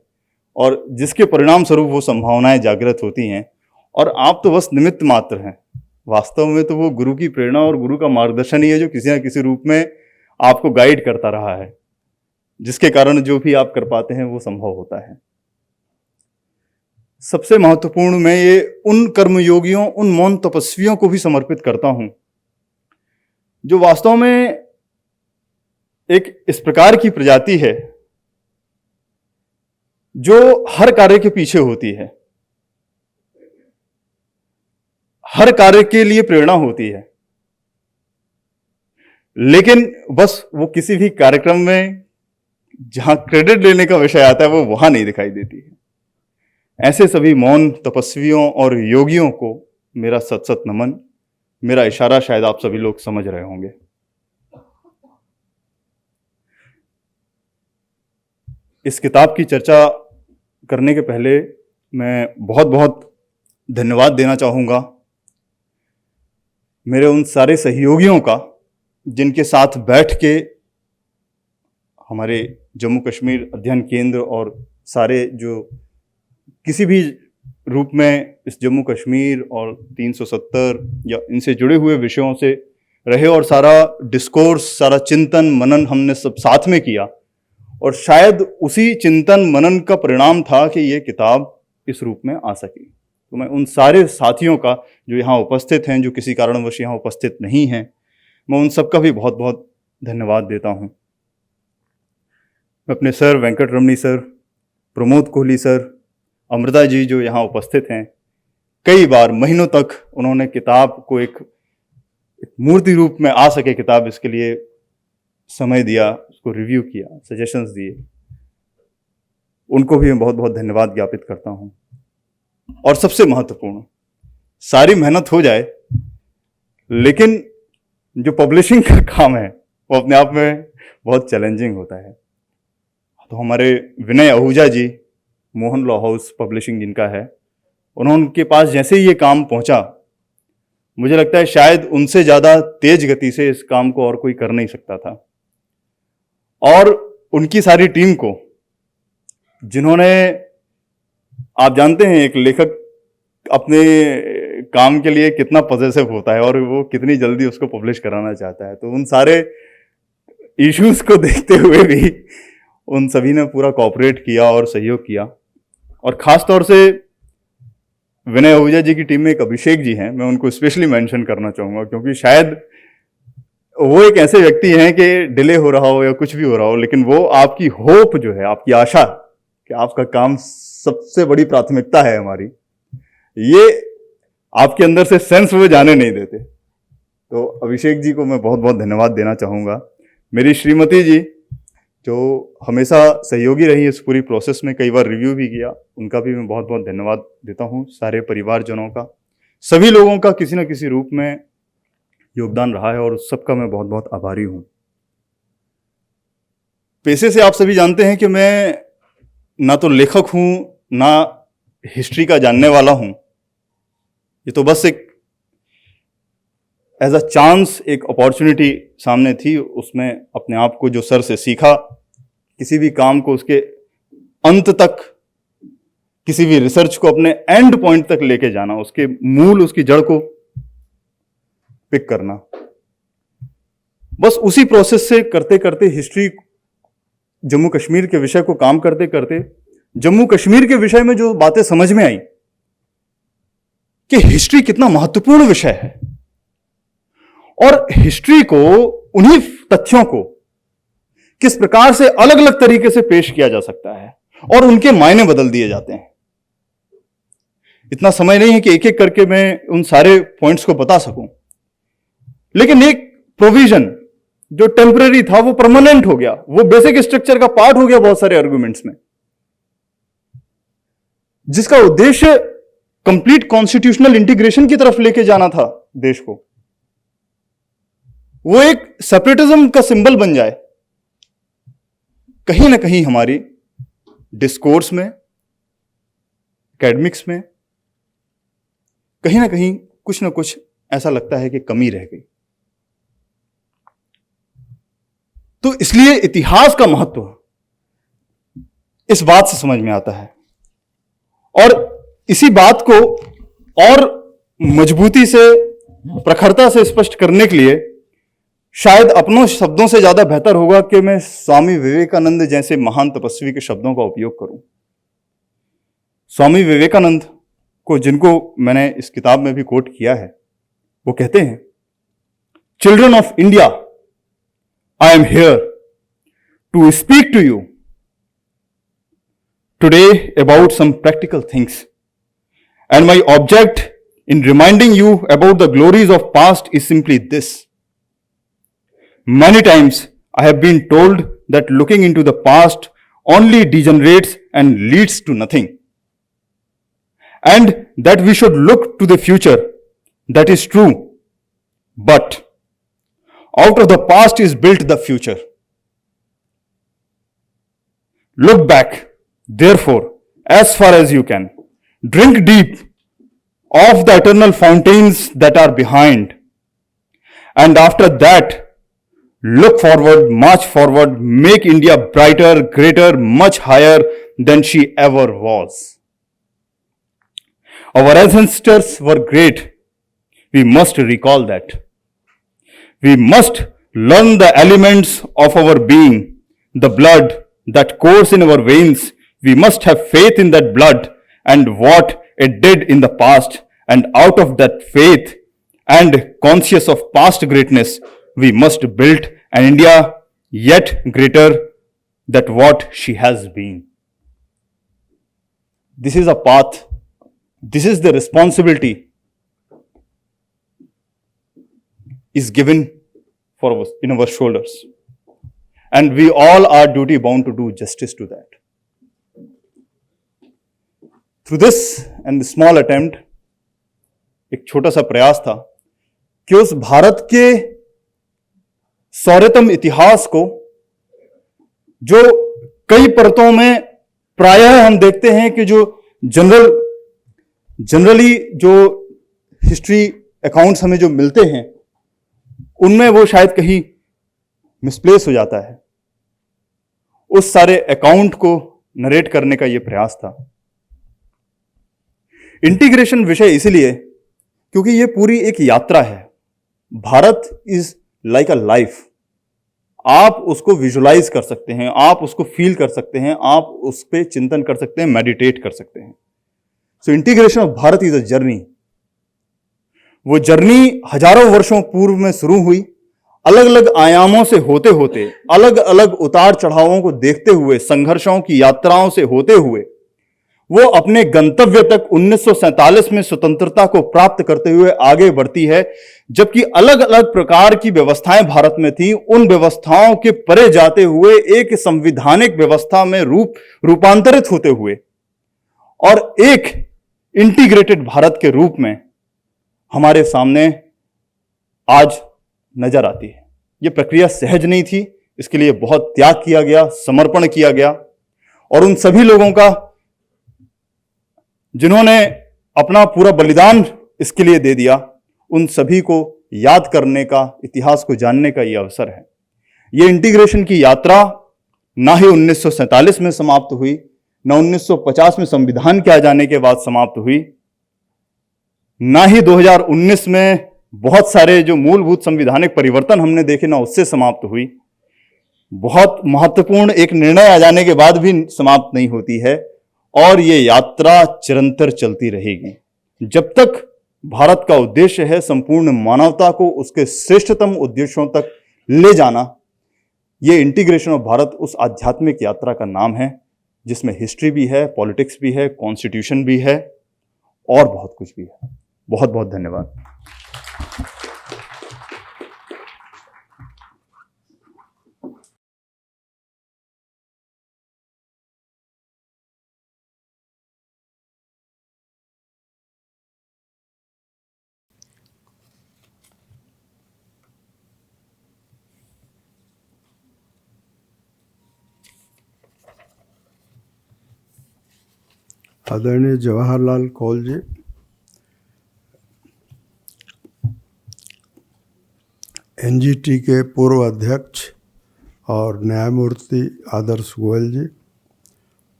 और जिसके परिणाम स्वरूप वो संभावनाएं जागृत होती हैं और आप तो बस निमित्त मात्र हैं, वास्तव में तो वो गुरु की प्रेरणा और गुरु का मार्गदर्शन ही है जो किसी ना किसी रूप में आपको गाइड करता रहा है, जिसके कारण जो भी आप कर पाते हैं वो संभव होता है। सबसे महत्वपूर्ण मैं ये उन कर्मयोगियों, उन मौन तपस्वियों को भी समर्पित करता हूं जो वास्तव में एक इस प्रकार की प्रजाति है जो हर कार्य के पीछे होती है, हर कार्य के लिए प्रेरणा होती है, लेकिन बस वो किसी भी कार्यक्रम में जहां क्रेडिट लेने का विषय आता है वो वहां नहीं दिखाई देती है। ऐसे सभी मौन तपस्वियों और योगियों को मेरा सत सत नमन। मेरा इशारा शायद आप सभी लोग समझ रहे होंगे। इस किताब की चर्चा करने के पहले मैं बहुत बहुत धन्यवाद देना चाहूंगा मेरे उन सारे सहयोगियों का जिनके साथ बैठ के हमारे जम्मू कश्मीर अध्ययन केंद्र और सारे जो किसी भी रूप में इस जम्मू कश्मीर और 370 या इनसे जुड़े हुए विषयों से रहे और सारा डिस्कोर्स, सारा चिंतन मनन हमने सब साथ में किया। और शायद उसी चिंतन मनन का परिणाम था कि ये किताब इस रूप में आ सकी। तो मैं उन सारे साथियों का जो यहाँ उपस्थित हैं, जो किसी कारणवश यहाँ उपस्थित नहीं हैं, मैं उन सब का भी बहुत बहुत धन्यवाद देता हूँ। मैं अपने सर वेंकट रमणी सर, प्रमोद कोहली सर, अमृता जी जो यहाँ उपस्थित हैं, कई बार महीनों तक उन्होंने किताब को एक मूर्ति रूप में आ सके किताब, इसके लिए समय दिया, उसको रिव्यू किया, सजेशंस दिए, उनको भी मैं बहुत बहुत धन्यवाद ज्ञापित करता हूँ। और सबसे महत्वपूर्ण, सारी मेहनत हो जाए लेकिन जो पब्लिशिंग का काम है वो अपने आप में बहुत चैलेंजिंग होता है। तो हमारे विनय आहूजा जी, मोहन लॉ हाउस पब्लिशिंग जिनका है, उनके पास जैसे ही ये काम पहुंचा, मुझे लगता है शायद उनसे ज़्यादा तेज गति से इस काम को और कोई कर नहीं सकता था। और उनकी सारी टीम को, जिन्होंने, आप जानते हैं एक लेखक अपने काम के लिए कितना पॉजिटिव होता है और वो कितनी जल्दी उसको पब्लिश कराना चाहता है, तो उन सारे इश्यूज को देखते हुए भी उन सभी ने पूरा कोऑपरेट किया और सहयोग किया। और ख़ास तौर से विनय आहूजा जी की टीम में एक अभिषेक जी हैं, मैं उनको स्पेशली मेंशन करना चाहूँगा, क्योंकि शायद वो एक ऐसे व्यक्ति हैं कि डिले हो रहा हो या कुछ भी हो रहा हो, लेकिन वो आपकी होप जो है, आपकी आशा कि आपका काम सबसे बड़ी प्राथमिकता है हमारी, ये आपके अंदर से सेंस वो जाने नहीं देते। तो अभिषेक जी को मैं बहुत बहुत धन्यवाद देना चाहूँगा। मेरी श्रीमती जी जो हमेशा सहयोगी रही इस पूरी प्रोसेस में, कई बार रिव्यू भी किया, उनका भी मैं बहुत बहुत धन्यवाद देता हूँ। सारे परिवारजनों का, सभी लोगों का किसी न किसी रूप में योगदान रहा है और सबका मैं बहुत बहुत आभारी हूँ। पेशे से आप सभी जानते हैं कि मैं ना तो लेखक हूँ ना हिस्ट्री का जानने वाला हूँ। ये तो बस एक एज अ चांस, एक अपॉर्चुनिटी सामने थी, उसमें अपने आप को जो सर से सीखा, किसी भी काम को उसके अंत तक, किसी भी रिसर्च को अपने एंड पॉइंट तक लेके जाना, उसके मूल, उसकी जड़ को पिक करना, बस उसी प्रोसेस से करते करते हिस्ट्री, जम्मू कश्मीर के विषय को काम करते करते जम्मू कश्मीर के विषय में जो बातें समझ में आई कि हिस्ट्री कितना महत्वपूर्ण विषय है और हिस्ट्री को, उन्हीं तथ्यों को किस प्रकार से अलग अलग तरीके से पेश किया जा सकता है और उनके मायने बदल दिए जाते हैं। इतना समय नहीं है कि एक एक करके मैं उन सारे पॉइंट्स को बता सकूं, लेकिन एक प्रोविजन जो टेम्पररी था वो परमानेंट हो गया, वो बेसिक स्ट्रक्चर का पार्ट हो गया बहुत सारे आर्गुमेंट्स में, जिसका उद्देश्य कंप्लीट कॉन्स्टिट्यूशनल इंटीग्रेशन की तरफ लेके जाना था देश को। वो एक सेपरेटिज्म का सिंबल बन जाए। कहीं ना कहीं हमारी डिस्कोर्स में, एकेडमिक्स में कहीं ना कहीं कुछ ना कुछ ऐसा लगता है कि कमी रह गई। तो इसलिए इतिहास का महत्व इस बात से समझ में आता है और इसी बात को और मजबूती से प्रखरता से स्पष्ट करने के लिए शायद अपनों शब्दों से ज्यादा बेहतर होगा कि मैं स्वामी विवेकानंद जैसे महान तपस्वी के शब्दों का उपयोग करूं। स्वामी विवेकानंद को, जिनको मैंने इस किताब में भी कोट किया है, वो कहते हैं, children of India, I am here to speak to you today about some practical things, and my object in reminding you about the glories of past is simply this. Many times I have been told that looking into the past only degenerates and leads to nothing, and that we should look to the future. That is true, but out of the past is built the future. Look back, therefore, as far as you can. Drink deep of the eternal fountains that are behind. And after that, look forward, march forward, make India brighter, greater, much higher than she ever was. Our ancestors were great. We must recall that. We must learn the elements of our being, the blood that courses in our veins. We must have faith in that blood and what it did in the past, and out of that faith and conscious of past greatness, we must build an India yet greater than what she has been. This is a path. This is the responsibility is given for us in our shoulders, and we all are duty bound to do justice to that. Through this and the small attempt, एक छोटा सा प्रयास था कि उस भारत के सौर्यतम इतिहास को, जो कई परतों में प्रायः हम देखते हैं कि जो जनरली जो हिस्ट्री अकाउंट्स हमें जो मिलते हैं, उनमें वो शायद कहीं मिसप्लेस हो जाता है, उस सारे अकाउंट को नरेट करने का ये प्रयास था। इंटीग्रेशन विषय इसलिए क्योंकि ये पूरी एक यात्रा है। Bharat is like a life. आप उसको विजुलाइज कर सकते हैं, आप उसको फील कर सकते हैं, आप उस पर चिंतन कर सकते हैं, मेडिटेट कर सकते हैं। So integration of Bharat is a journey. वो जर्नी हजारों वर्षों पूर्व में शुरू हुई, अलग अलग आयामों से होते होते, अलग अलग उतार चढ़ावों को देखते हुए, संघर्षों की यात्राओं से होते हुए वो अपने गंतव्य तक 1947 में स्वतंत्रता को प्राप्त करते हुए आगे बढ़ती है। जबकि अलग अलग प्रकार की व्यवस्थाएं भारत में थी, उन व्यवस्थाओं के परे जाते हुए एक संवैधानिक व्यवस्था में रूपांतरित होते हुए और एक इंटीग्रेटेड भारत के रूप में हमारे सामने आज नजर आती है। यह प्रक्रिया सहज नहीं थी, इसके लिए बहुत त्याग किया गया, समर्पण किया गया, और उन सभी लोगों का जिन्होंने अपना पूरा बलिदान इसके लिए दे दिया, उन सभी को याद करने का, इतिहास को जानने का यह अवसर है। यह इंटीग्रेशन की यात्रा ना ही 1947 में समाप्त हुई, ना 1950 में संविधान के आ जाने के बाद समाप्त हुई, ना ही 2019 में बहुत सारे जो मूलभूत संविधानिक परिवर्तन हमने देखे ना उससे समाप्त हुई। बहुत महत्वपूर्ण एक निर्णय आ जाने के बाद भी समाप्त नहीं होती है, और ये यात्रा चिरंतर चलती रहेगी जब तक भारत का उद्देश्य है संपूर्ण मानवता को उसके श्रेष्ठतम उद्देश्यों तक ले जाना। ये इंटीग्रेशन ऑफ भारत उस आध्यात्मिक यात्रा का नाम है जिसमें हिस्ट्री भी है, पॉलिटिक्स भी है, कॉन्स्टिट्यूशन भी है और बहुत कुछ भी है। बहुत बहुत धन्यवाद। आदरणीय जवाहरलाल कौल जी, एनजीटी के पूर्व अध्यक्ष और न्यायमूर्ति आदर्श गोयल जी,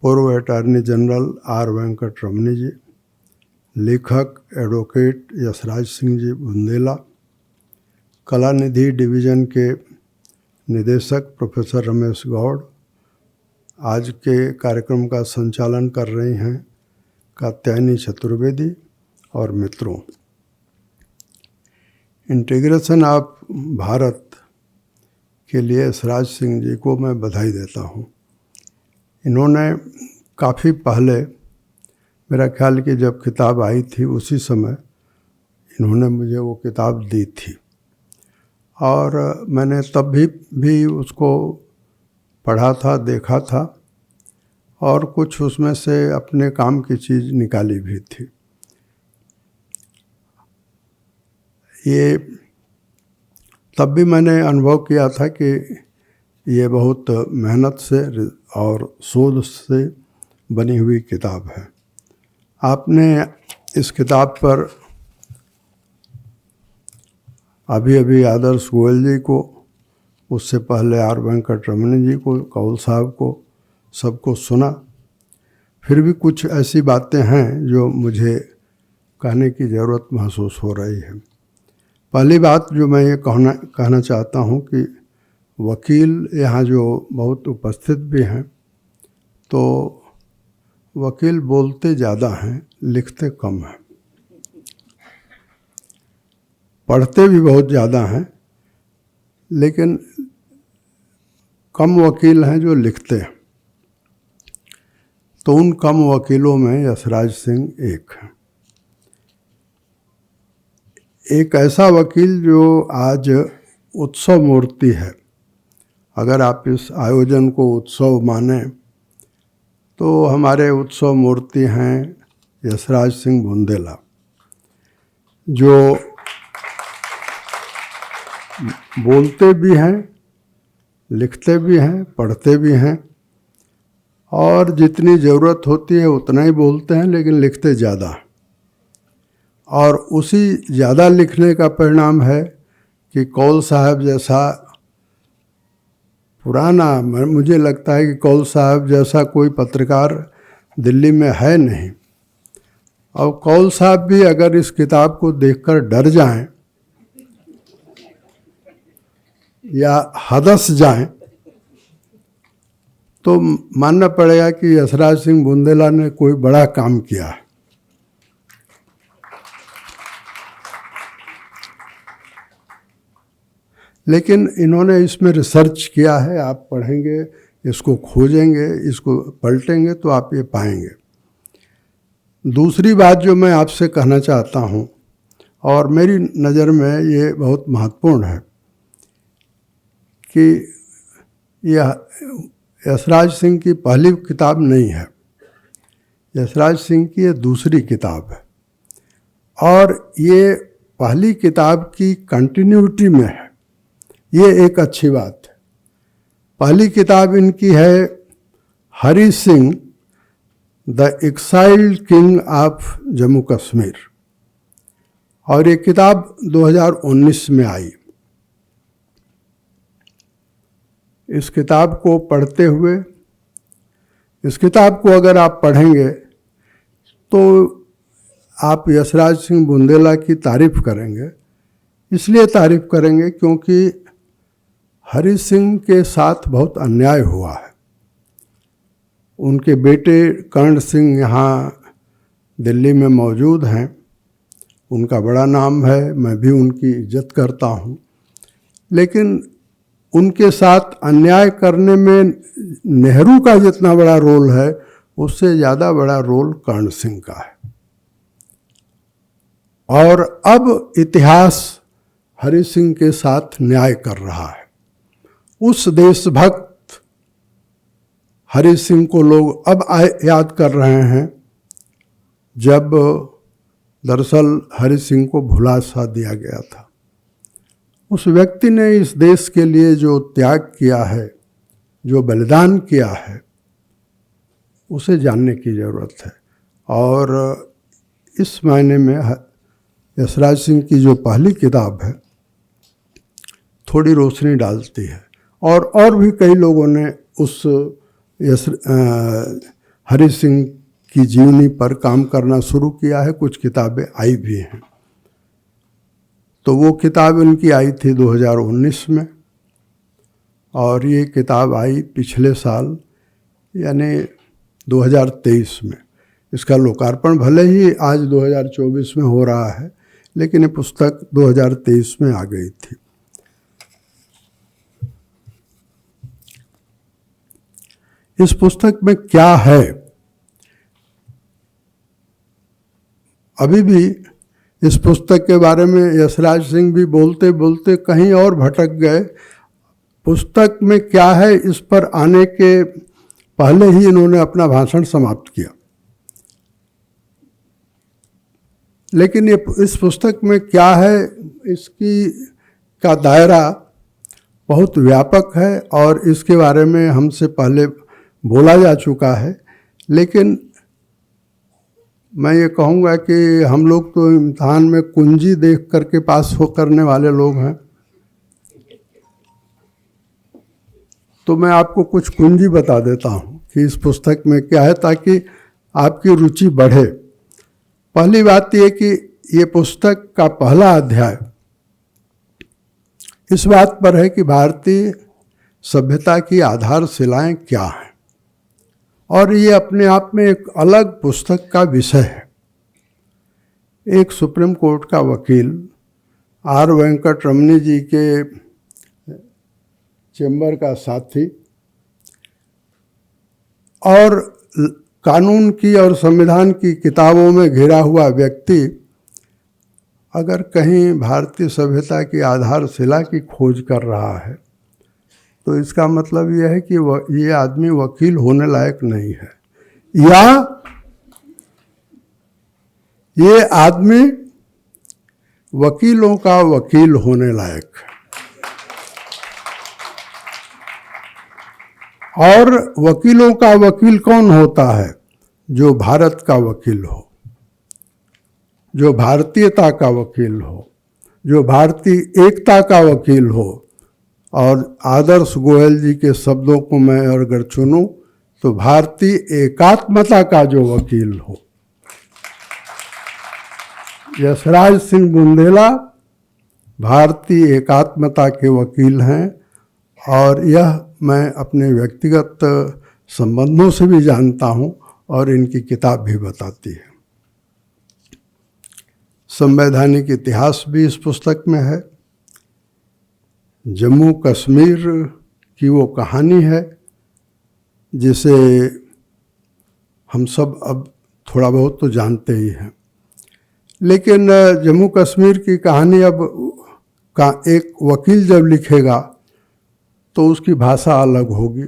पूर्व अटॉर्नी जनरल आर वेंकट रमनी जी, लेखक एडवोकेट यशराज सिंह जी बुंदेला, कलानिधि डिवीज़न के निदेशक प्रोफेसर रमेश गौड़, आज के कार्यक्रम का संचालन कर रही हैं कात्यायनी चतुर्वेदी, और मित्रों, इंटीग्रेशन ऑफ भारत के लिए यशराज सिंह जी को मैं बधाई देता हूँ। इन्होंने काफ़ी पहले, मेरा ख्याल कि जब किताब आई थी उसी समय इन्होंने मुझे वो किताब दी थी, और मैंने तब भी उसको पढ़ा था, देखा था, और कुछ उसमें से अपने काम की चीज़ निकाली भी थी। ये तब भी मैंने अनुभव किया था कि ये बहुत मेहनत से और शोध से बनी हुई किताब है। आपने इस किताब पर अभी आदर्श गोयल जी को, उससे पहले आर वेंकटरमण जी को, कौल साहब को, सबको सुना। फिर भी कुछ ऐसी बातें हैं जो मुझे कहने की ज़रूरत महसूस हो रही है। पहली बात जो मैं ये कहना चाहता हूँ कि वकील यहाँ जो बहुत उपस्थित भी हैं, तो वकील बोलते ज़्यादा हैं, लिखते कम हैं। पढ़ते भी बहुत ज़्यादा हैं, लेकिन कम वकील हैं जो लिखते हैं। तो उन कम वकीलों में यशराज सिंह एक हैं। एक ऐसा वकील जो आज उत्सव मूर्ति है। अगर आप इस आयोजन को उत्सव माने तो हमारे उत्सव मूर्ति हैं यशराज सिंह बुंदेला, जो बोलते भी हैं, लिखते भी हैं, पढ़ते भी हैं, और जितनी ज़रूरत होती है उतना ही बोलते हैं, लेकिन लिखते ज़्यादा। और उसी ज़्यादा लिखने का परिणाम है कि कौल साहब जैसा पुराना, मुझे लगता है कि कौल साहब जैसा कोई पत्रकार दिल्ली में है नहीं। और कौल साहब भी अगर इस किताब को देखकर डर जाएं या हदस जाएं, तो मानना पड़ेगा कि यशराज सिंह बुंदेला ने कोई बड़ा काम किया है। लेकिन इन्होंने इसमें रिसर्च किया है। आप पढ़ेंगे, इसको खोजेंगे, इसको पलटेंगे तो आप ये पाएंगे। दूसरी बात जो मैं आपसे कहना चाहता हूँ, और मेरी नज़र में ये बहुत महत्वपूर्ण है, कि यह यशराज सिंह की पहली किताब नहीं है। यशराज सिंह की ये दूसरी किताब है, और ये पहली किताब की कंटिन्यूटी में है। ये एक अच्छी बात है। पहली किताब इनकी है Hari Singh, the exiled king of Jammu Kashmir, और ये किताब 2019 में आई। इस किताब को पढ़ते हुए, इस किताब को अगर आप पढ़ेंगे तो आप यशराज सिंह बुंदेला की तारीफ़ करेंगे। इसलिए तारीफ़ करेंगे क्योंकि हरि सिंह के साथ बहुत अन्याय हुआ है। उनके बेटे कर्ण सिंह यहाँ दिल्ली में मौजूद हैं, उनका बड़ा नाम है, मैं भी उनकी इज्जत करता हूँ, लेकिन उनके साथ अन्याय करने में नेहरू का जितना बड़ा रोल है, उससे ज़्यादा बड़ा रोल कर्ण सिंह का है। और अब इतिहास हरि सिंह के साथ न्याय कर रहा है। उस देशभक्त हरि सिंह को लोग अब याद कर रहे हैं, जब दरअसल हरि सिंह को भुला सा दिया गया था। उस व्यक्ति ने इस देश के लिए जो त्याग किया है, जो बलिदान किया है, उसे जानने की ज़रूरत है। और इस मायने में यशराज सिंह की जो पहली किताब है थोड़ी रोशनी डालती है। और भी कई लोगों ने उस हरि सिंह की जीवनी पर काम करना शुरू किया है। कुछ किताबें आई भी हैं। तो वो किताब उनकी आई थी 2019 में, और ये किताब आई पिछले साल यानी 2023 में। इसका लोकार्पण भले ही आज 2024 में हो रहा है, लेकिन ये पुस्तक 2023 में आ गई थी। इस पुस्तक में क्या है, अभी भी इस पुस्तक के बारे में यशराज सिंह भी बोलते बोलते कहीं और भटक गए। पुस्तक में क्या है इस पर आने के पहले ही इन्होंने अपना भाषण समाप्त किया। लेकिन ये इस पुस्तक में क्या है, इसकी का दायरा बहुत व्यापक है और इसके बारे में हमसे पहले बोला जा चुका है। लेकिन मैं ये कहूँगा कि हम लोग तो इम्तहान में कुंजी देख करके पास हो करने वाले लोग हैं, तो मैं आपको कुछ कुंजी बता देता हूँ कि इस पुस्तक में क्या है, ताकि आपकी रुचि बढ़े। पहली बात यह कि ये पुस्तक का पहला अध्याय इस बात पर है कि भारतीय सभ्यता की आधारशिलाएं क्या हैं, और ये अपने आप में एक अलग पुस्तक का विषय है। एक सुप्रीम कोर्ट का वकील आर वेंकट रमनी जी के चेंबर का साथी और कानून की और संविधान की किताबों में घिरा हुआ व्यक्ति अगर कहीं भारतीय सभ्यता की आधारशिला की खोज कर रहा है, तो इसका मतलब यह है कि ये आदमी वकील होने लायक नहीं है, या ये आदमी वकीलों का वकील होने लायक है। और वकीलों का वकील कौन होता है? जो भारत का वकील हो, जो भारतीयता का वकील हो, जो भारतीय एकता का वकील हो। और आदर्श गोयल जी के शब्दों को मैं अगर चुनूं तो भारतीय एकात्मता का जो वकील हो। यशराज सिंह बुंदेला भारतीय एकात्मता के वकील हैं, और यह मैं अपने व्यक्तिगत संबंधों से भी जानता हूं और इनकी किताब भी बताती है। संवैधानिक इतिहास भी इस पुस्तक में है। जम्मू कश्मीर की वो कहानी है जिसे हम सब अब थोड़ा बहुत तो जानते ही हैं, लेकिन जम्मू कश्मीर की कहानी अब का एक वकील जब लिखेगा तो उसकी भाषा अलग होगी,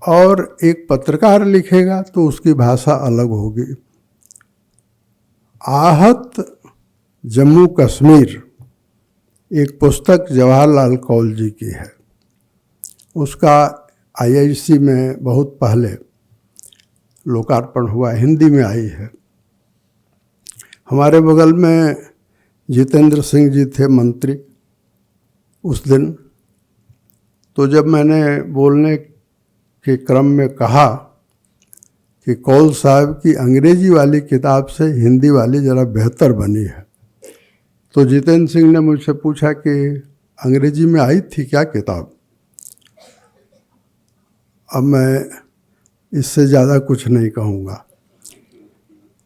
और एक पत्रकार लिखेगा तो उसकी भाषा अलग होगी। आहत जम्मू कश्मीर एक पुस्तक जवाहरलाल कौल जी की है। उसका IIC में बहुत पहले लोकार्पण हुआ, हिंदी में आई है। हमारे बगल में जितेंद्र सिंह जी थे मंत्री उस दिन, तो जब मैंने बोलने के क्रम में कहा कि कौल साहब की अंग्रेजी वाली किताब से हिंदी वाली ज़रा बेहतर बनी है, तो जितेंद्र सिंह ने मुझसे पूछा कि अंग्रेजी में आई थी क्या किताब? अब मैं इससे ज़्यादा कुछ नहीं कहूँगा।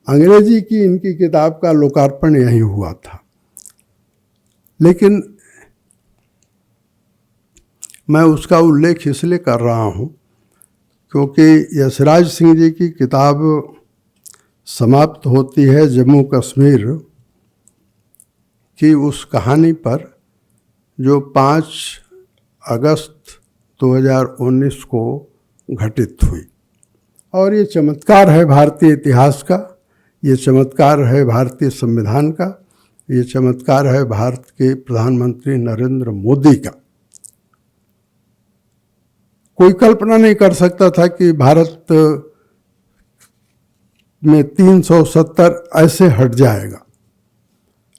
अंग्रेजी की इनकी किताब का लोकार्पण यहीं हुआ था, लेकिन मैं उसका उल्लेख इसलिए कर रहा हूँ क्योंकि यशराज सिंह जी की किताब समाप्त होती है जम्मू कश्मीर की उस कहानी पर जो 5 अगस्त 2019 को घटित हुई। और ये चमत्कार है भारतीय इतिहास का, ये चमत्कार है भारतीय संविधान का, ये चमत्कार है भारत के प्रधानमंत्री नरेंद्र मोदी का। कोई कल्पना नहीं कर सकता था कि भारत में 370 ऐसे हट जाएगा,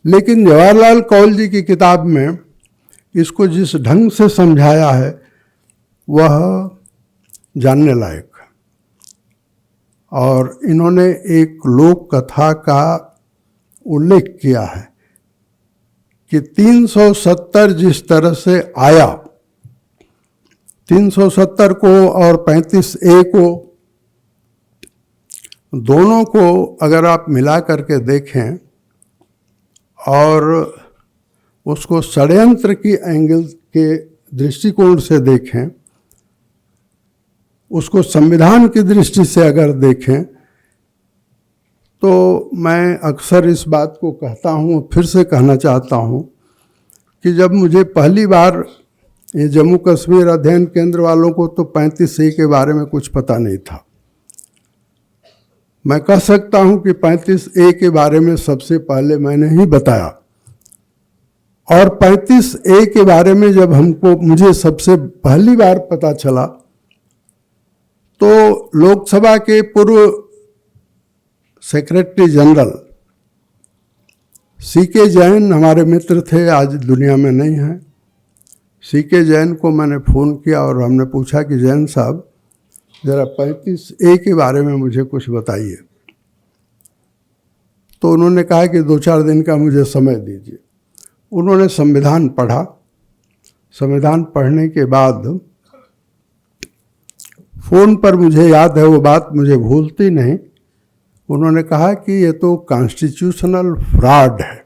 लेकिन जवाहरलाल कौल जी की किताब में इसको जिस ढंग से समझाया है वह जानने लायक है। और इन्होंने एक लोक कथा का उल्लेख किया है कि 370 जिस तरह से आया, 370 को और 35A को, दोनों को अगर आप मिला करके देखें और उसको षड्यंत्र की एंगल के दृष्टिकोण से देखें, उसको संविधान की दृष्टि से अगर देखें, तो मैं अक्सर इस बात को कहता हूँ, फिर से कहना चाहता हूँ कि जब मुझे पहली बार ये जम्मू कश्मीर अध्ययन केंद्र वालों को तो 35A के बारे में कुछ पता नहीं था। मैं कह सकता हूँ कि 35A के बारे में सबसे पहले मैंने ही बताया, और 35A के बारे में जब मुझे सबसे पहली बार पता चला तो लोकसभा के पूर्व सेक्रेटरी जनरल CK जैन हमारे मित्र थे, आज दुनिया में नहीं हैं। CK जैन को मैंने फ़ोन किया और हमने पूछा कि जैन साहब ज़रा 35A के बारे में मुझे कुछ बताइए। तो उन्होंने कहा कि 2-4 दिन का मुझे समय दीजिए। उन्होंने संविधान पढ़ा। संविधान पढ़ने के बाद फ़ोन पर मुझे याद है, वो बात मुझे भूलती नहीं, उन्होंने कहा कि ये तो कॉन्स्टिट्यूशनल फ्रॉड है।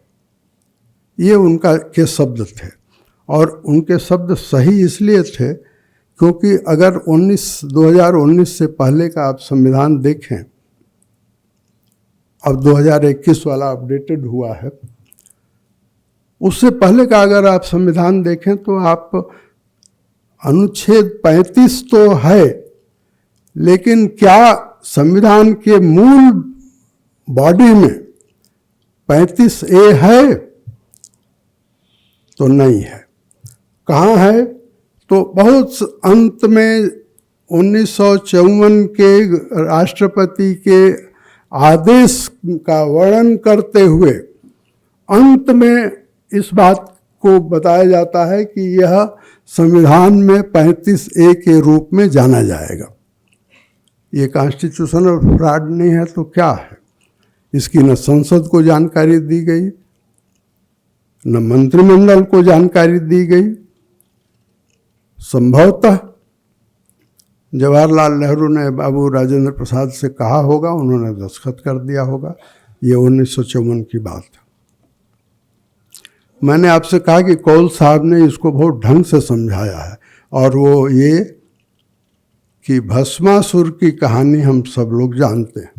ये उनका के शब्द थे, और उनके शब्द सही इसलिए थे क्योंकि अगर 2019 से पहले का आप संविधान देखें, अब 2021 वाला अपडेटेड हुआ है, उससे पहले का अगर आप संविधान देखें तो आप अनुच्छेद 35 तो है, लेकिन क्या संविधान के मूल बॉडी में 35A है? तो नहीं है। कहाँ है? तो बहुत अंत में 1954 के राष्ट्रपति के आदेश का वर्णन करते हुए अंत में इस बात को बताया जाता है कि यह संविधान में 35A के रूप में जाना जाएगा। ये कॉन्स्टिट्यूशनल फ्रॉड नहीं है तो क्या है? इसकी न संसद को जानकारी दी गई, न मंत्रिमंडल को जानकारी दी गई। संभवतः जवाहरलाल नेहरू ने बाबू राजेंद्र प्रसाद से कहा होगा, उन्होंने दस्तखत कर दिया होगा। ये 1954 की बात है। मैंने आपसे कहा कि कौल साहब ने इसको बहुत ढंग से समझाया है, और वो ये कि भस्मासुर की कहानी हम सब लोग जानते हैं।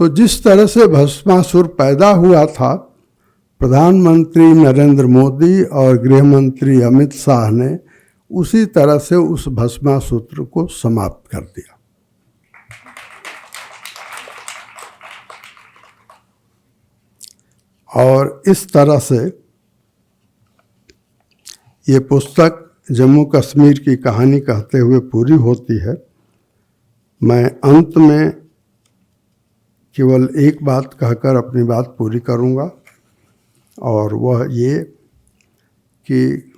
तो जिस तरह से भस्मासुर पैदा हुआ था, प्रधानमंत्री नरेंद्र मोदी और गृह मंत्री अमित शाह ने उसी तरह से उस भस्मासुर को समाप्त कर दिया। और इस तरह से ये पुस्तक जम्मू कश्मीर की कहानी कहते हुए पूरी होती है। मैं अंत में केवल एक बात कहकर अपनी बात पूरी करूंगा, और वह ये कि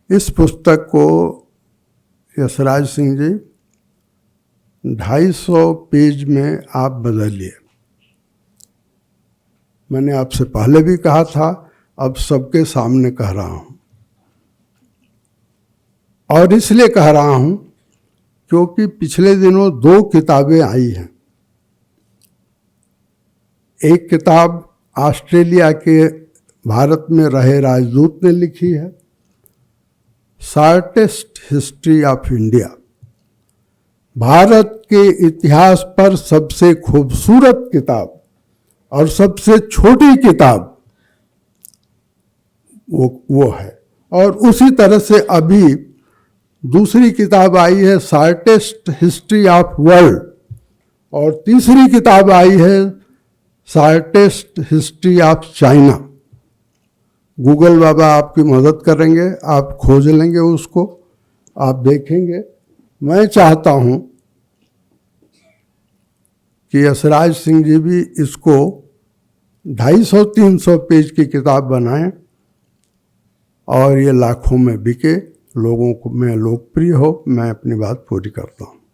इस पुस्तक को यशराज सिंह जी 250 पेज में आप बदलिए। मैंने आपसे पहले भी कहा था, अब सबके सामने कह रहा हूं, और इसलिए कह रहा हूं क्योंकि पिछले दिनों 2 किताबें आई हैं। एक किताब ऑस्ट्रेलिया के भारत में रहे राजदूत ने लिखी है, shortest history of India, Bharat के इतिहास पर सबसे खूबसूरत किताब और सबसे छोटी किताब वो है। और उसी तरह से अभी दूसरी किताब आई है शॉर्टेस्ट हिस्ट्री ऑफ वर्ल्ड, और तीसरी किताब आई है shortest history of China. Google बाबा आपकी मदद करेंगे, आप खोज लेंगे उसको, आप देखेंगे। मैं चाहता हूं कि यशराज सिंह जी भी इसको 250-300 पेज की किताब बनाएं और ये लाखों में बिके लोगों को में लोकप्रिय हो, मैं अपनी बात पूरी करता हूँ।